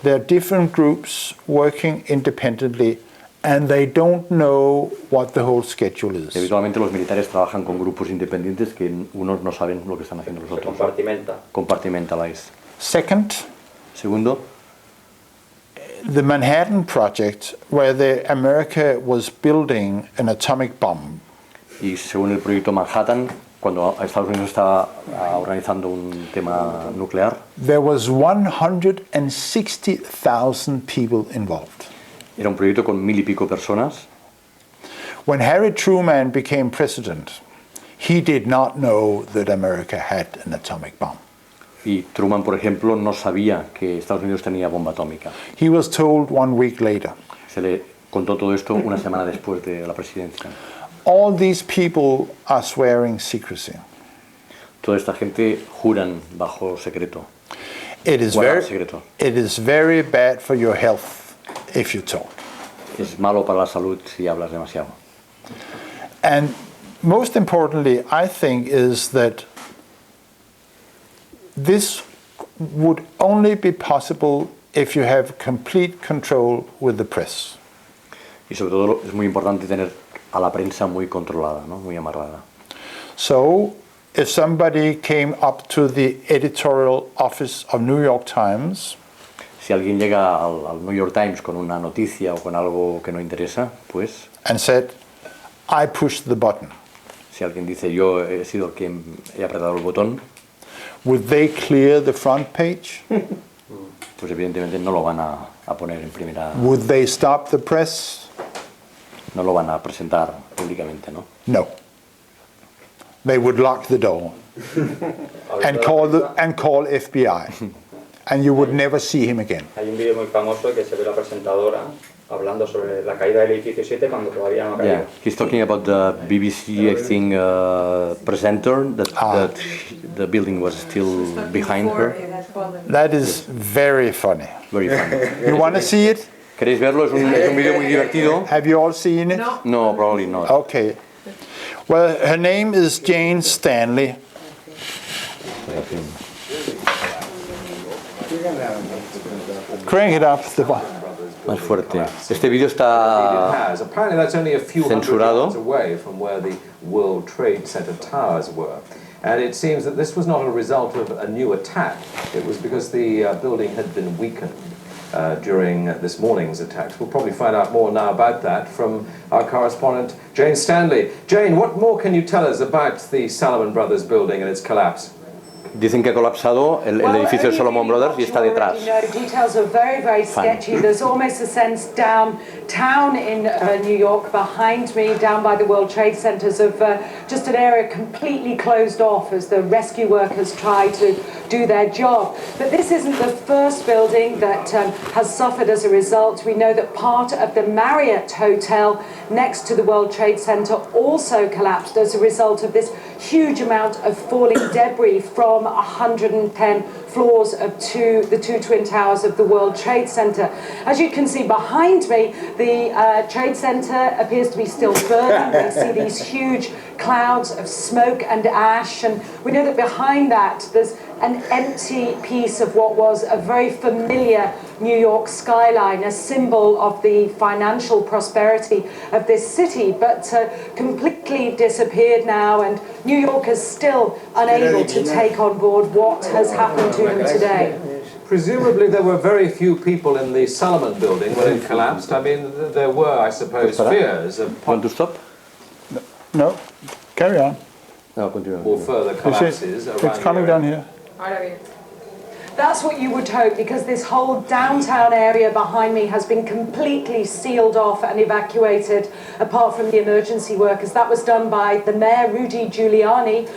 there are different groups working independently and they don't know what the whole schedule is. Habitualmente los militares trabajan con grupos independientes que unos no saben lo que están haciendo los otros. Compartimenta. Compartmentalize. Second, Segundo, the Manhattan Project, where America was building an atomic bomb, y según el proyecto Manhattan, cuando Estados Unidos estaba organizando un tema nuclear, there was 160,000 people involved. era un proyecto con 1000 y pico personas. When Harry Truman became president, he did not know that America had an atomic bomb. Y Truman, por ejemplo, no sabía que Estados Unidos tenía bomba atómica. He was told 1 week later. Se le Contó todo esto una semana después de la presidencia. All these people are swearing secrecy. Toda esta gente juran bajo secreto. It is Guardar secreto. very bad for your health if you talk. Es malo para la salud si hablas demasiado. And most importantly, I think, is that this would only be possible if you have complete control with the press. Y sobre todo es muy importante tener a la prensa muy controlada, ¿no? Muy amarrada. So, if somebody came up to the editorial office of New York Times, Si alguien llega al New York Times con una noticia o con algo que no interesa, pues and said, I pushed the button, si alguien dice yo he sido el que he apretado el botón, would they clear the front page? pues evidentemente no lo van a poner en primera, Would they stop the press? no lo van a presentar públicamente, ¿no? No. They would lock the door and call FBI, and you would never see him again. Hay un vídeo muy famoso que se ve la presentadora hablando sobre la caída del edificio 7 cuando todavía no ha caído. Yeah, he's talking about the BBC, I think, presenter that the building was still behind her. That is very funny. Very funny. You want to see it? ¿Queréis verlo? Es un vídeo muy divertido. Have you all seen it? No. No, probably not. Okay. Well, her name is Jane Stanley. Crank it up. Más fuerte. Este vídeo está Apparently that's only a few hundred censurado. yards away from where the World Trade Center towers were. And it seems that this was not a result of a new attack. It was because the building had been weakened during this morning's attacks. We'll probably find out more now about that from our correspondent, Jane Stanley. Jane, what more can you tell us about the Salomon Brothers building and its collapse? Dicen que ha colapsado el edificio de Solomon Brothers y está detrás. Details are very sketchy. There's almost a sense downtown in New York, behind me, down by the World Trade Centers, of just an area completely closed off as the rescue workers try to do their job. But this isn't the first building that has suffered as a result. We know that part of the Marriott Hotel next to the World Trade Center also collapsed as a result of this huge amount of falling debris from 110 floors of the two twin towers of the World Trade Center. As you can see behind me, the Trade Center appears to be still burning. We see these huge clouds of smoke and ash, and we know that behind that there's an empty piece of what was a very familiar New York skyline, a symbol of the financial prosperity of this city, but completely disappeared now, and New York is still unable to take on board what has happened to them today. Presumably there were very few people in the Salomon building when it collapsed. I mean, there were, I suppose, fears of Want to stop? No, carry on. No, continue. or further collapses around It's coming the area. down here. Ahora bien. That's what you would hope, because this whole downtown area behind me has been completely sealed off and evacuated, apart from the emergency workers. That was done by the mayor, Rudy Giuliani,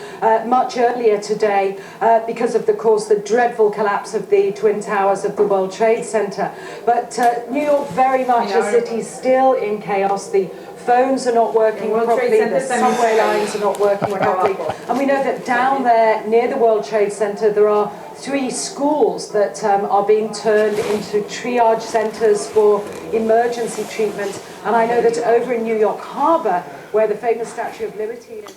much earlier today, because of, course, the dreadful collapse of the Twin Towers of the World Trade Center. But New York, very much a city still in chaos. The phones are not working properly, the subway lines are not working properly. And we know that down there near the World Trade Center there are 3 schools that are being turned into triage centers for emergency treatment. And I know that over in New York Harbor, where the famous Statue of Liberty is...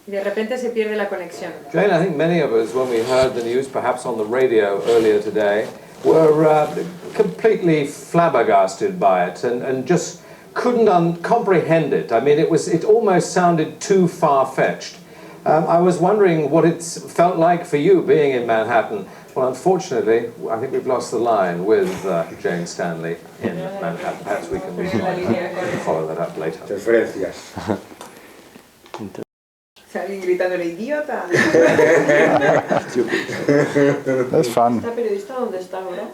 De repente se pierde la conexión. Jane, I think many of us, when we heard the news, perhaps on the radio earlier today, were completely flabbergasted by it and just couldn't comprehend it. I mean, it almost sounded too far-fetched. I was wondering what it felt like for you being in Manhattan. Well, unfortunately, I think we've lost the line with Jane Stanley in Manhattan. Perhaps we can follow that up later. Alguien gritándole idiota. That's fun. ¿Esta periodista dónde está ahora?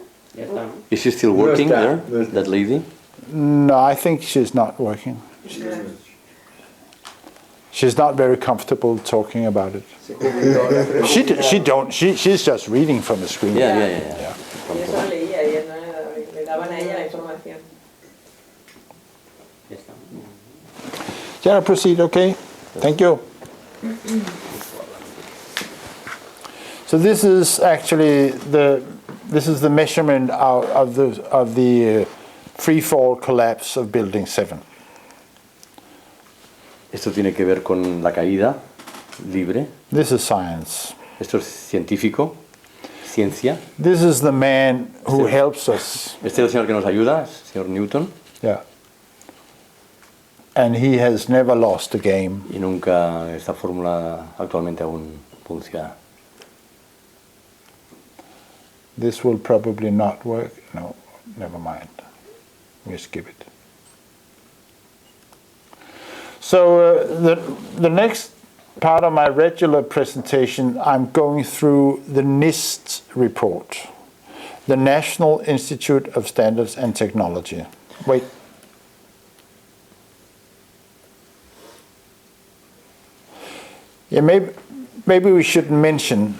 Is she still working there, that lady? No, I think she's not working. She's not very comfortable talking about it. She's just reading from the screen. Yeah. Yo solo leía ayer, no he dado información. Yeah, proceed, okay. Thank you. So this is actually the measurement of the free fall collapse of building 7. Esto tiene que ver con la caída libre. This is science. Esto es científico, ciencia. This is the man who helps us. Este es el señor que nos ayuda, el señor Newton. Yeah. And he has never lost a game. Y nunca esta fórmula actualmente aún funciona. This will probably not work. No, never mind. We skip it. So the next part of my regular presentation, I'm going through the NIST report, the National Institute of Standards and Technology. Wait. Yeah, maybe we should mention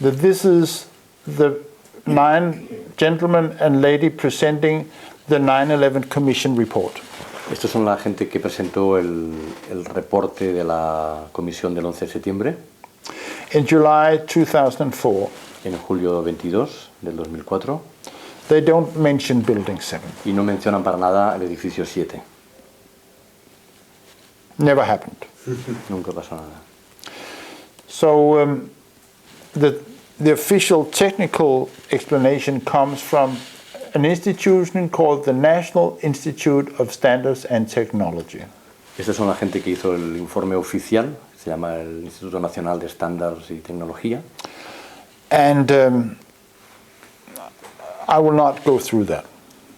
that this is the 9 gentlemen and lady presenting the 9/11 Commission report. Estos son la gente que presentó el reporte de la comisión del 11 de septiembre. In July 2004. En julio 22 del 2004. They don't mention Building 7. Y no mencionan para nada el edificio 7. Never happened. Nunca pasó nada. So the official technical explanation comes from an institution called the National Institute of Standards and Technology. Estos son la gente que hizo el informe oficial, se llama el Instituto Nacional de Estándares y Tecnología. And I will not go through that.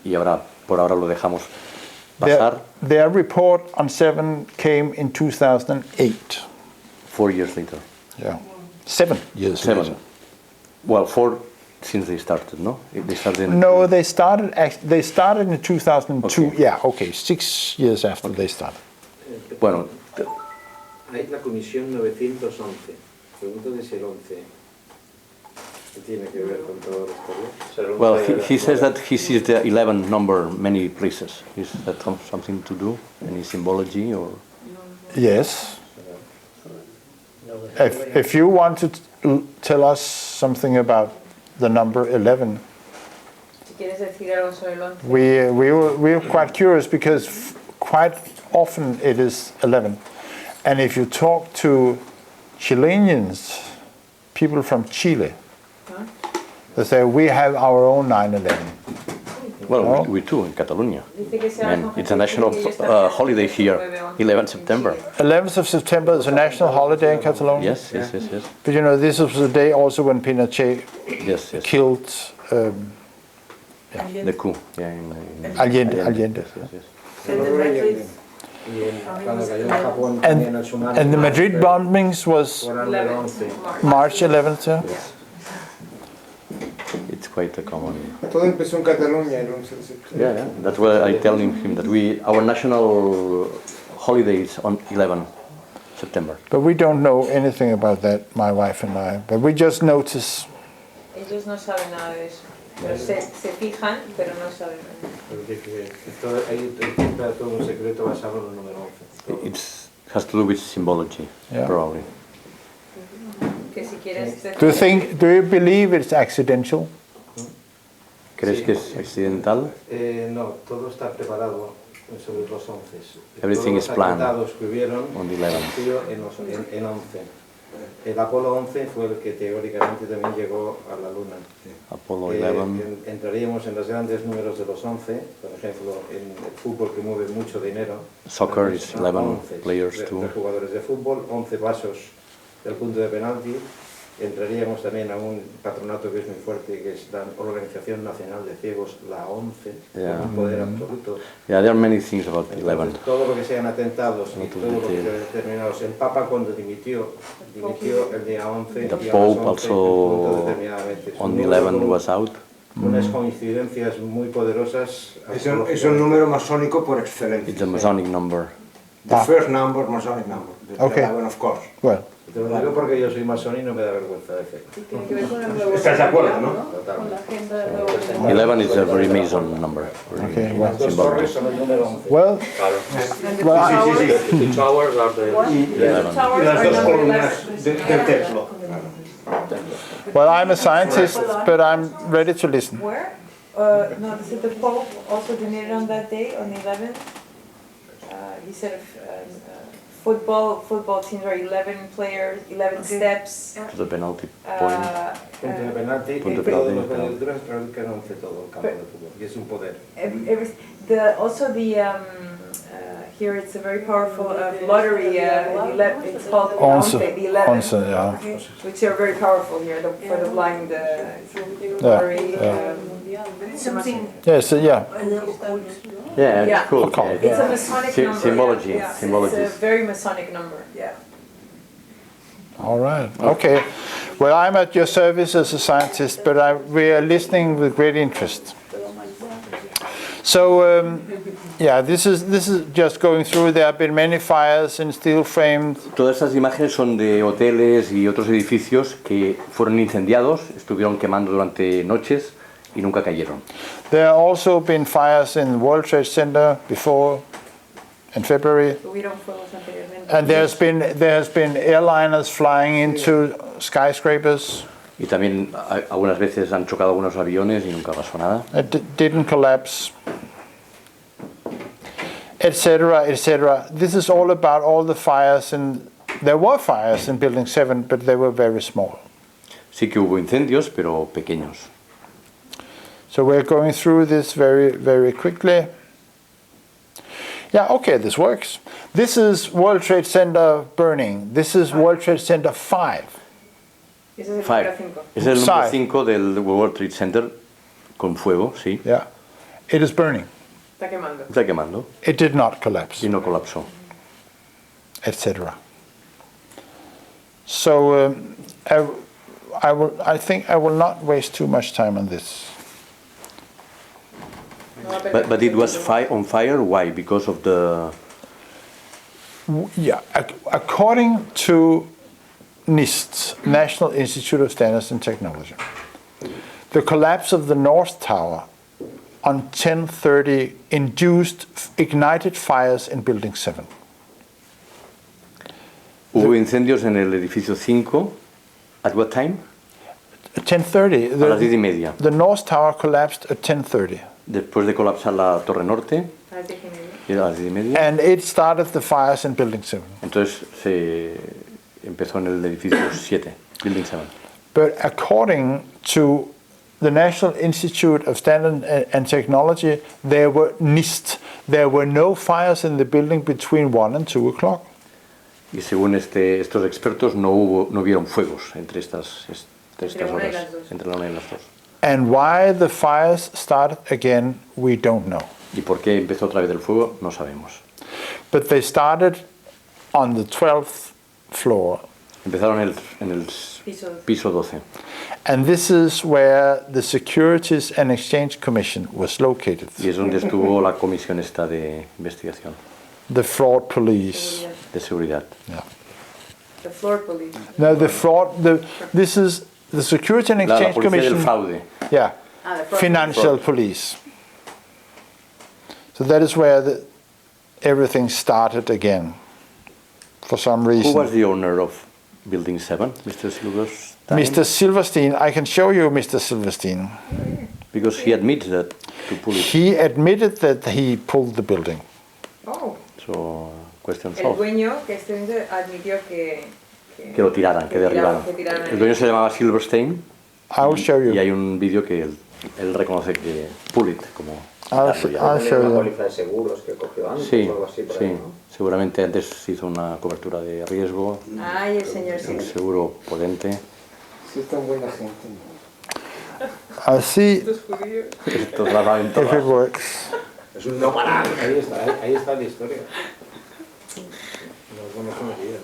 Y ahora, por ahora lo dejamos pasar. Their report on 7 came in 2008. 4 years later. Yeah. 7 years later. Well, 4 since they started, no? They started in no, they started in 2002. Okay. Yeah, okay, 6 years after they started. Bueno, hay la comisión 911. Pregunto de si el 11 tiene que ver con toda la historia. Well, he says that he sees the 11 number many places. Is that something to do? Any symbology or? Yes. If you want to tell us something about the number 11, Si quieres decir algo sobre el 11. we're quite curious because quite often it is 11. And if you talk to Chileans, people from Chile, they say we have our own 9/11. Well, we too in Catalonia. And it's a national holiday here, 11 September. 11th of September is a national holiday in Catalonia. Yes. But you know, this was the day also when Pinochet Yes. killed The coup. Yeah, in Allende. Yes. And the Madrid bombings was March 11th. Yeah? It's quite a common. Todo empezó en Cataluña el 11 de septiembre. Yeah. That's why I tell him that our national holiday is on 11 September. But we don't know anything about that, my wife and I. But we just notice. Ellos no saben nada de eso. Pero se fijan, pero no saben nada. Hay todo un secreto basado en el número 11. It has to do with symbology, probably. Que si quieres Do you believe it's accidental? ¿Crees que es accidental? No, todo está preparado sobre los 11. Everything is planned que hubieron on the 11th. En 11. El Apolo 11 fue el que teóricamente también llegó a la Luna. Apollo 11. Entraríamos en los grandes números de los 11, por ejemplo, en el fútbol que mueve mucho dinero. Soccer is 11 players too. De jugadores de fútbol, 11 pasos del punto de penalti. Entraríamos también a un patronato que es muy fuerte, que es la Organización Nacional de Ciegos, la 11, con un poder absoluto. Yeah, there are many things about 11. Todo lo que sean atentados y todo lo que sea determinados. El Papa cuando dimitió el día 11. The Pope also on the 11 was out. Unas coincidencias muy poderosas. Es un número masónico por excelencia. It's a Masonic number. The first number, Masonic number. The 11, of course. Well. Te lo digo porque yo soy masón y no me da vergüenza decirlo. Tiene que ver con el nuevo ¿Estás de acuerdo, no? Con la agenda del nuevo 11 is a very Mason number. Okay, well. Las dos torres son el número 11. Well, The towers are the... Y las dos columnas del templo. well, I'm a scientist, but I'm ready to listen. Where? No, they said the Pope also donated on that day, on the 11th. He said football teams are 11 players, 11 steps. To the penalty point. Punto de penalti, Punto y de todos penalti, los claro. penaltiduras traducen 11 todo el campo de fútbol. Y es un poder. Also here it's a very powerful lottery. It's called Once, the 11, once, yeah. which are very powerful here for the blind lottery. Something. Yes, yeah. Yeah, Yeah. it's cool. Okay. Yeah. It's a Masonic number. Symbology, Yeah. symbology. It's a very Masonic number. Yeah. All right. Okay. Well, I'm at your service as a scientist, but we are listening with great interest. So, yeah, this is just going through. There have been many fires in steel framed. Todas estas imágenes son de hoteles y otros edificios que fueron incendiados, estuvieron quemando durante noches y nunca cayeron. There have also been fires in the World Trade Center before, in February. And there has been airliners flying into skyscrapers. Y también algunas veces han chocado algunos aviones y nunca pasó nada. It didn't collapse, etc., etc. This is all about all the fires, and there were fires in Building 7, but they were very small. Sí que hubo incendios, pero pequeños. So we're going through this very, very quickly. Yeah, okay, this works. This is World Trade Center burning. This is World Trade Center 5. Ese es el 5. número 5. Es el número 5 del World Trade Center con fuego, sí. Yeah, it is burning. Está quemando. Está quemando. It did not collapse, Y no colapsó. etc. So I think I will not waste too much time on this. But it was on fire. Why? Because of the... Yeah, according to NIST, National Institute of Standards and Technology, the collapse of the North Tower on 10:30 induced ignited fires in Building 7. Hubo incendios en el edificio 5. At what time? 10:30. A las 10:30. The North Tower collapsed at 10:30. Después de colapsar la Torre Norte. A las 10:30. And it started the fires in Building 7. Entonces se empezó en el edificio 7, Building 7. But according to the National Institute of Standards and Technology, there were NIST. There were no fires in the building between 1 and 2 o'clock. Y según estos expertos no hubieron fuegos entre estas horas, entre la 1 y las 2. And why the fires started again, we don't know. ¿Y por qué empezó otra vez el fuego? No sabemos. But they started on the 12th floor. Empezaron en el piso 12. And this is where the Securities and Exchange Commission was located. Y es donde estuvo la comisión esta de investigación. The fraud police. De seguridad. Yeah. The floor police. No, the fraud. This is the Security and Exchange la Commission. Del fraude. Yeah. The fraud Financial fraud. police. So that is where everything started again. For some reason. Who was the owner of Building 7, Mr. Silverstein? Mr. Silverstein, I can show you Mr. Silverstein. Because he admits that to pull it. He admitted that he pulled the building. Oh. So, question El solved. dueño que admitió que Que lo tiraran, que derribaran. El dueño se llamaba Silverstein. I will show you. Y hay un vídeo que él reconoce que pull it, como... I'll show Una you. póliza de seguros que cogió antes Sí, o algo así por sí. ahí, ¿no? Seguramente antes se hizo una cobertura de riesgo. Ay, el señor sí. Un seguro potente. Sí, es tan buena gente. I'll see Esto es la if it works. Es un no parar. Ahí está la historia. No coneixo la vida,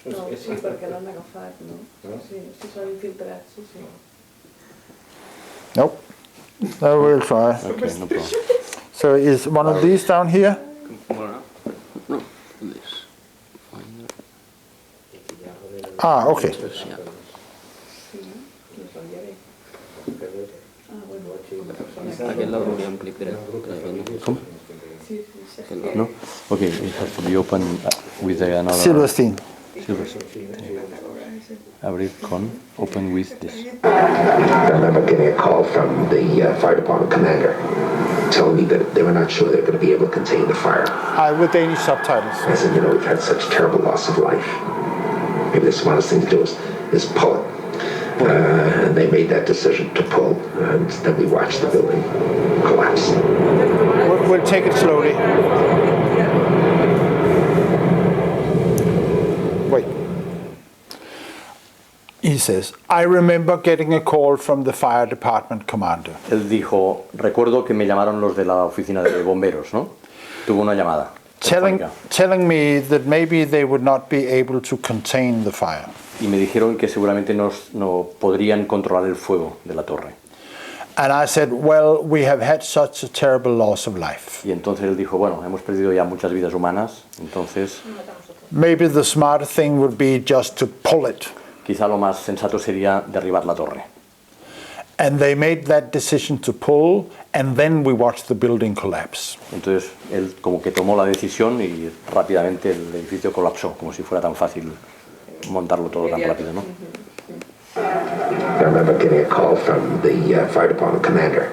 no? No, sí, perquè l'han agafat, no? Sí, sí, s'han infiltrat, sí, sí. Nope. I will try. Okay, no problem. So is one of these down here? No, this. Ah, okay. ¿Cómo? No? Okay, it has to be open with another... Silverstein. Abrir con, open with this. I remember getting a call from the fire department commander telling me that they were not sure they were going to be able to contain the fire. With Danish subtitles. I said, you know, we've had such terrible loss of life. Maybe the smartest thing to do is pull it. And they made that decision to pull, and then we watched the building collapse. We'll take it slowly. Wait. He says, I remember getting a call from the fire department commander. Él dijo, recuerdo que me llamaron los de la oficina de bomberos, ¿no? Tuvo una llamada. Telling me that maybe they would not be able to contain the fire. Y me dijeron que seguramente no podrían controlar el fuego de la torre. And I said, well, we have had such a terrible loss of life. Y entonces él dijo, bueno, hemos perdido ya muchas vidas humanas, entonces... Maybe the smart thing would be just to pull it. Quizá lo más sensato sería derribar la torre. And they made that decision to pull, and then we watched the building collapse. Entonces él como que tomó la decisión y rápidamente el edificio colapsó, como si fuera tan fácil montarlo todo tan rápido, ¿no? I remember getting a call from the fire department commander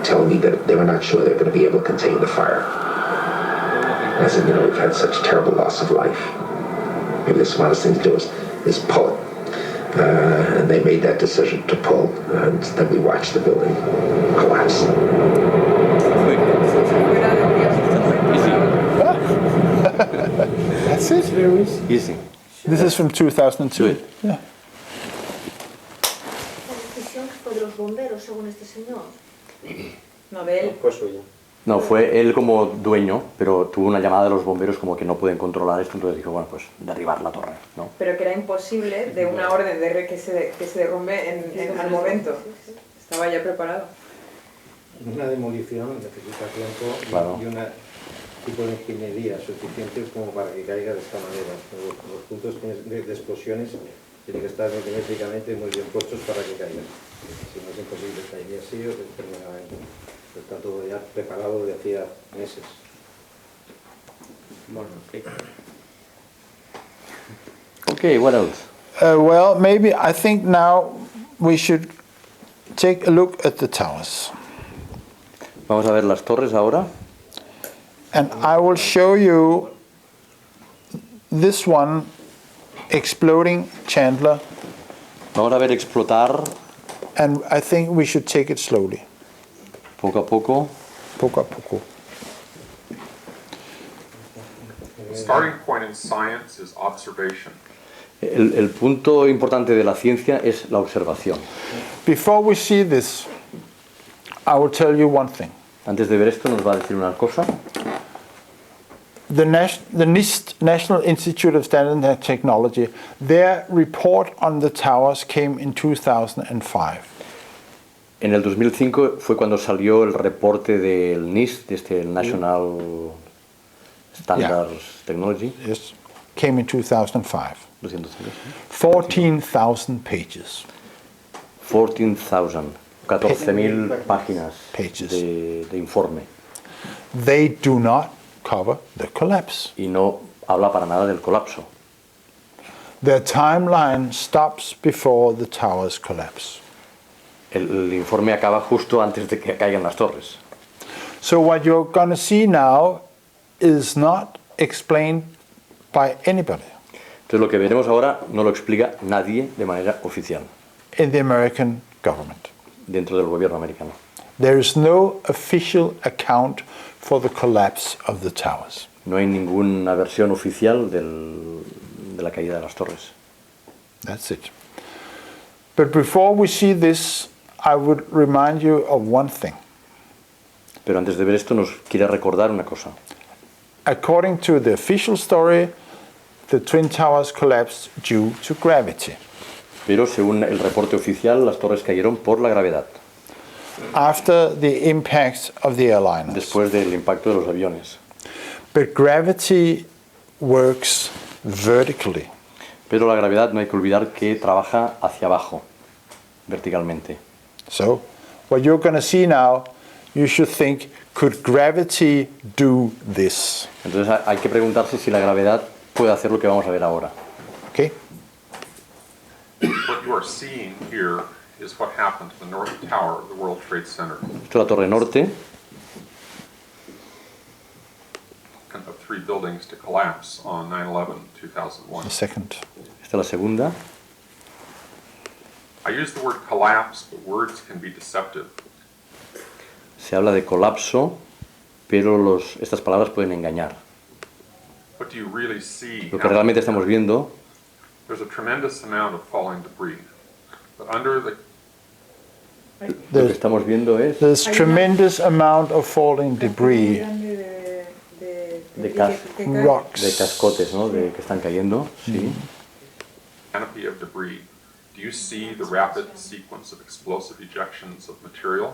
telling me that they were not sure they were going to be able to contain the fire. I said, you know, we've had such terrible loss of life. Maybe the smartest thing to do is pull it. And they made that decision to pull, and then we watched the building collapse. That's it. Very easy. This is from 2002. Yeah. La decisión fue de los bomberos, según este señor. No, de él. Fue suyo. No, fue él como dueño, pero tuvo una llamada de los bomberos como que no pueden controlar esto, entonces dijo, bueno, pues derribar la torre, ¿no? Pero que era imposible de una orden de que se derrumbe al momento. Estaba ya preparado. Una demolición necesita tiempo y un tipo de ingeniería suficiente como para que caiga de esta manera. Los puntos de explosiones tienen que estar milimétricamente muy bien puestos para que caigan. Si no es imposible, caería así o determinadamente. Está todo ya preparado de hacía meses. Bueno, sí. Okay, what else? Well, maybe I think now we should take a look at the towers. Vamos a ver las torres ahora. And I will show you this one, exploding Chandler. Vamos a ver explotar. And I think we should take it slowly. Poco a poco. Poco a poco. The starting point in science is observation. El punto importante de la ciencia es la observación. Before we see this, I will tell you one thing. Antes de ver esto nos va a decir una cosa. The NIST, National Institute of Standards and Technology, their report on the towers came in 2005. En el 2005 fue cuando salió el reporte del NIST, el National Standards Technology. Yes, came in 2005. 14,000 pages. 14,000 páginas de informe. They do not cover the collapse. Y no habla para nada del colapso. Their timeline stops before the towers collapse. El informe acaba justo antes de que caigan las torres. So what you're going to see now is not explained by anybody. Entonces lo que veremos ahora no lo explica nadie de manera oficial. In the American government. Dentro del gobierno americano. There is no official account for the collapse of the towers. No hay ninguna versión oficial de la caída de las torres. That's it. But before we see this, I would remind you of one thing. Pero antes de ver esto nos quiere recordar una cosa. According to the official story, the Twin Towers collapsed due to gravity. Pero según el reporte oficial, las torres cayeron por la gravedad. After the impact of the airliners. Después del impacto de los aviones. But gravity works vertically. Pero la gravedad no hay que olvidar que trabaja hacia abajo, verticalmente. So, what you're going to see now, you should think, could gravity do this? Entonces hay que preguntarse si la gravedad puede hacer lo que vamos a ver ahora. Okay? What you are seeing here is what happened to the North Tower of the World Trade Center. Esto es la Torre Norte. Of 3 buildings to collapse on 9/11/2001. The second. Esta es la segunda. I use the word collapse, but words can be deceptive. Se habla de colapso, pero estas palabras pueden engañar. What do you really see? Lo que realmente estamos viendo, There's a tremendous amount of falling debris, but under the lo que estamos viendo es There's tremendous amount of falling debris. Rocks. De cascotes, ¿no? Que están cayendo. Sí. canopy of debris. Do you see the rapid sequence of explosive ejections of material?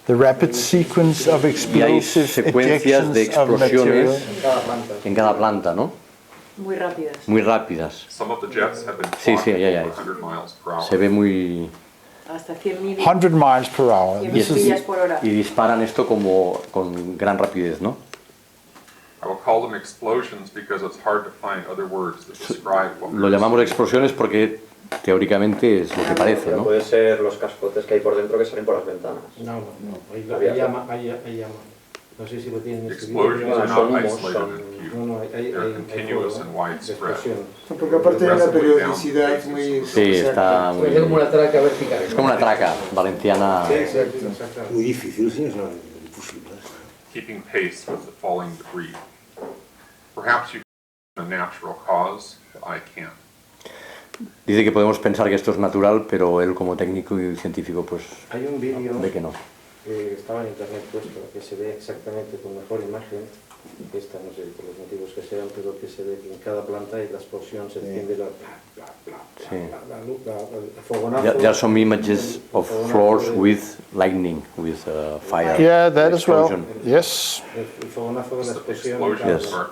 The rapid sequence of Y hay explosive secuencias de ejections of material. explosiones en cada planta, ¿no? Muy rápidas. Muy rápidas. Some of the jets have been Sí, sí, flying ya. 100 miles per hour. Se ve muy... Hasta 100.000 100 miles per hour. millas por hora. Y disparan esto como con gran rapidez, ¿no? I will call them explosions because it's hard to find other words that describe what Lo llamamos explosiones porque teóricamente es lo que parece, Pero ¿no? puede ser los cascotes que hay por dentro que salen por las ventanas. No. Hay llama. No sé si lo tienen Explosions are Son not humos, isolated son... and No, acute. hay They're continuous and widespread. Porque aparte de la periodicidad muy... Sí, está muy... Es como una traca vertical. Es como una traca valenciana. Exacto. Muy difícil, sí, es imposible. Keeping pace with the falling debris. Perhaps you can find a natural cause, but I can't. Dice que podemos pensar que esto es natural, pero él como técnico y científico pues Hay un vídeo ve que no. que estaba en internet puesto, que se ve exactamente con mejor imagen, que esta no sé por los motivos que sean, pero que se ve que en cada planta y la explosión se enciende la fogonazo. There are some images of floors with lightning, with fire. Yeah, that as well. explosion. Yes. El fogonazo de la explosión. Explosions Yes. are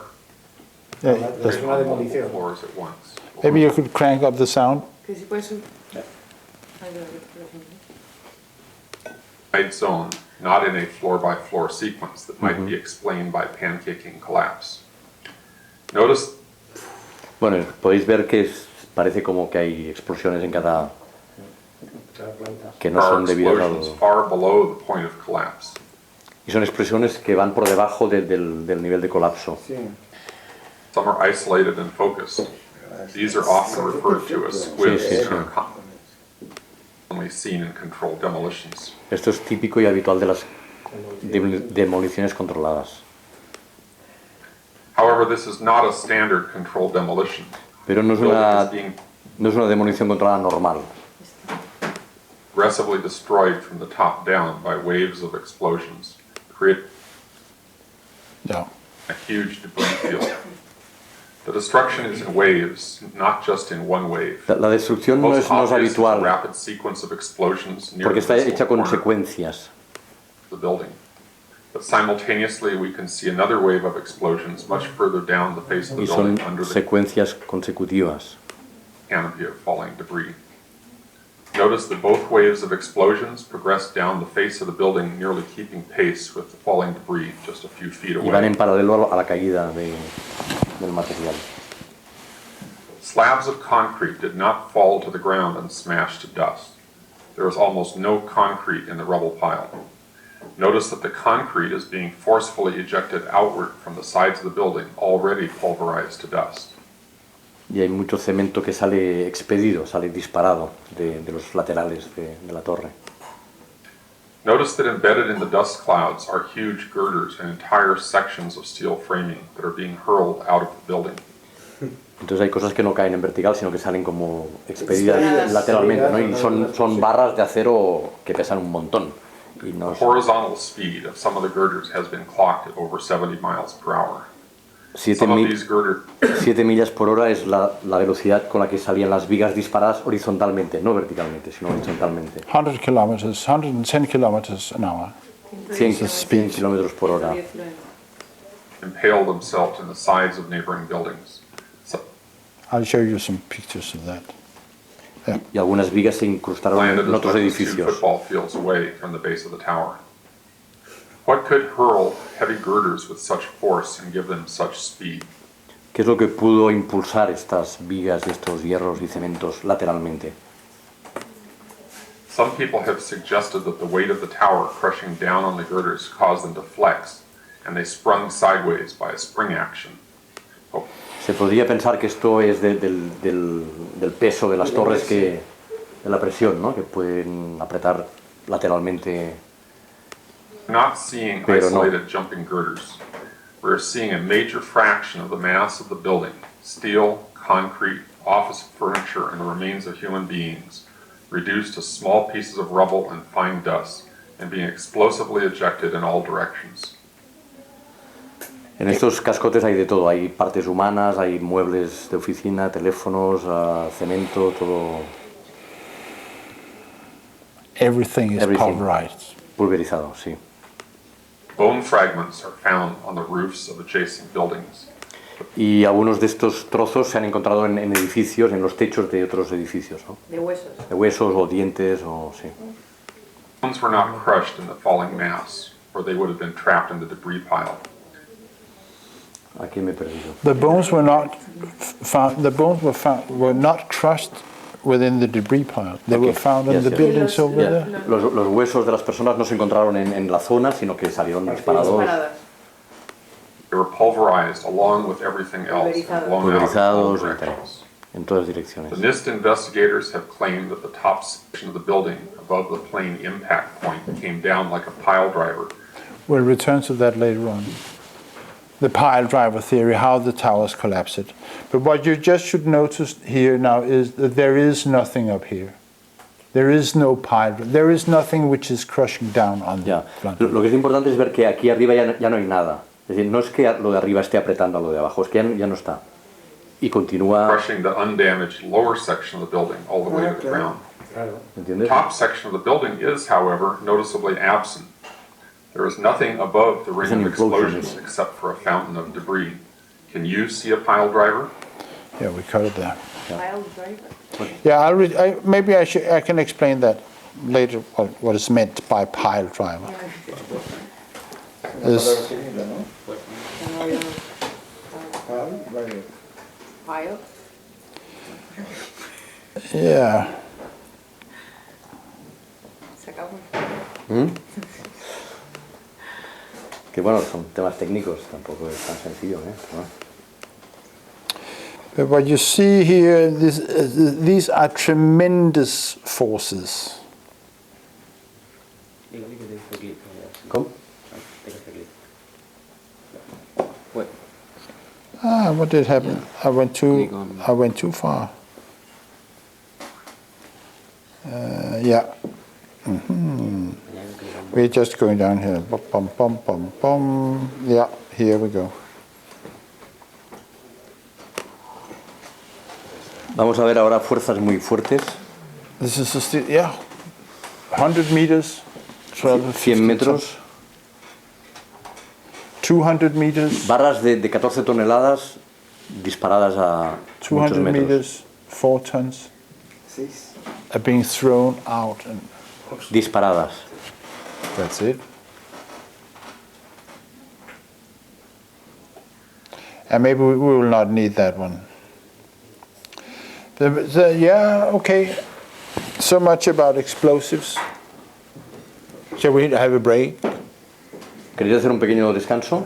Yeah, Es una demolición. floors at once. maybe you could crank up the sound. Que si puedes... Wide zone, not in a floor-by-floor sequence that might be explained by pancaking collapse. Notice Bueno, podéis ver que parece como que hay explosiones en cada... que no there are son debidas explosions al... far below the point of collapse. Y son explosiones que van por debajo del nivel de colapso. Some are isolated and focused. These are often referred to as squibs Sí, sí, and are sí. commonly seen in controlled demolitions. Esto es típico y habitual de las demoliciones controladas. However, this is not a standard controlled demolition. Pero no es The building is being no es una demolición controlada normal. aggressively destroyed from the top down by waves of explosions, create No. a huge debris field. The destruction is in waves, not just in one wave. La destrucción no es Most obvious is the habitual rapid sequence of explosions near porque the está visible hecha con corner secuencias. of the building. But simultaneously, we can see another wave of explosions much further down the face of the Y son building under the secuencias consecutivas. canopy of falling debris. Notice that both waves of explosions progress down the face of the building, nearly keeping pace with the falling debris just a few feet Y van en away. paralelo a la caída del material. Slabs of concrete did not fall to the ground and smash to dust. There is almost no concrete in the rubble pile. Notice that the concrete is being forcefully ejected outward from the sides of the building, already pulverized to dust. Y hay mucho cemento que sale expedido, sale disparado de los laterales de la torre. Notice that embedded in the dust clouds are huge girders and entire sections of steel framing that are being hurled out of the building. Entonces hay cosas que no caen en vertical, sino que salen como expedidas lateralmente, ¿no? Y son barras de acero que pesan un montón. Y The no, horizontal speed of some of the girders has been clocked at over 70 miles per hour. 7 Some of these girders millas por hora es la velocidad con la que salían las vigas disparadas horizontalmente, no verticalmente, sino horizontalmente. 100 kilometers, 110 kilometers an hour. 100 kilómetros por hora. impaled themselves in the sides of neighboring buildings. I'll show you some pictures of that. Yeah. Y algunas vigas se incrustaron landed en as otros much as 2 edificios. football fields away from the base of the tower. What could hurl heavy girders with such force and give them such speed? ¿Qué es lo que pudo impulsar estas vigas y estos hierros y cementos lateralmente? Some people have suggested that the weight of the tower crushing down on the girders caused them to flex, and they sprung sideways by a spring action. Oh. Se podría pensar que esto es del peso de las torres, de la presión, ¿no? Que pueden apretar lateralmente. Not seeing isolated jumping girders. We're seeing a major fraction of the mass of the building, steel, concrete, office furniture, and the remains of human beings, reduced to small pieces of rubble and fine dust, and being explosively ejected in all directions. En estos cascotes hay de todo, hay partes humanas, hay muebles de oficina, teléfonos, cemento, todo. Everything is pulverized. Pulverizado, sí. Bone fragments are found on the roofs of adjacent buildings. Y algunos de estos trozos se han encontrado en edificios, en los techos de otros edificios, ¿no? De huesos. De huesos o dientes, o sí. Bones were not crushed in the falling mass, or they would have been trapped in the debris pile. Aquí me he perdido. The bones were not found. The bones were not crushed within the debris pile. They were found in the buildings over there. Los huesos de las personas no se encontraron en la zona, sino que salieron disparados. They were pulverized along with everything else, and blown out in all directions. En todas direcciones. The NIST investigators have claimed that the top section of the building above the plane impact point came down like a pile driver. We'll return to that later on. The pile driver theory, how the towers collapsed. But what you just should notice here now is that there is nothing up here. There is no pile. There is nothing which is crushing down on the front. Lo que es importante es ver que aquí arriba ya no hay nada. Es decir, no es que lo de arriba esté apretando a lo de abajo, es que ya no está. Y continúa. Crushing the undamaged lower section of the building all the way to the ground. The top section of the building is, however, noticeably absent. There is nothing above the ring of explosions except for a fountain of debris. Can you see a pile driver? Yeah, we cut it there. Pile driver. Yeah, maybe I can explain that later. What is meant by pile driver? Pile. Yeah. Que bueno, son temas técnicos, tampoco es tan sencillo, ¿eh? But what you see here, these are tremendous forces. ¿Cómo? What did happen? I went too far. Yeah. We're just going down here. Bum, bum, bum, bum. Yeah, here we go. Vamos a ver ahora fuerzas muy fuertes. This is 100 meters, 100 metros. 200 meters. Barras de 14 toneladas disparadas a 200 muchos metros. meters, 4 tons. Are being thrown out. And disparadas. That's it. And maybe we will not need that one. Yeah, okay. So much about explosives. Shall we have a break? ¿Queréis hacer un pequeño descanso?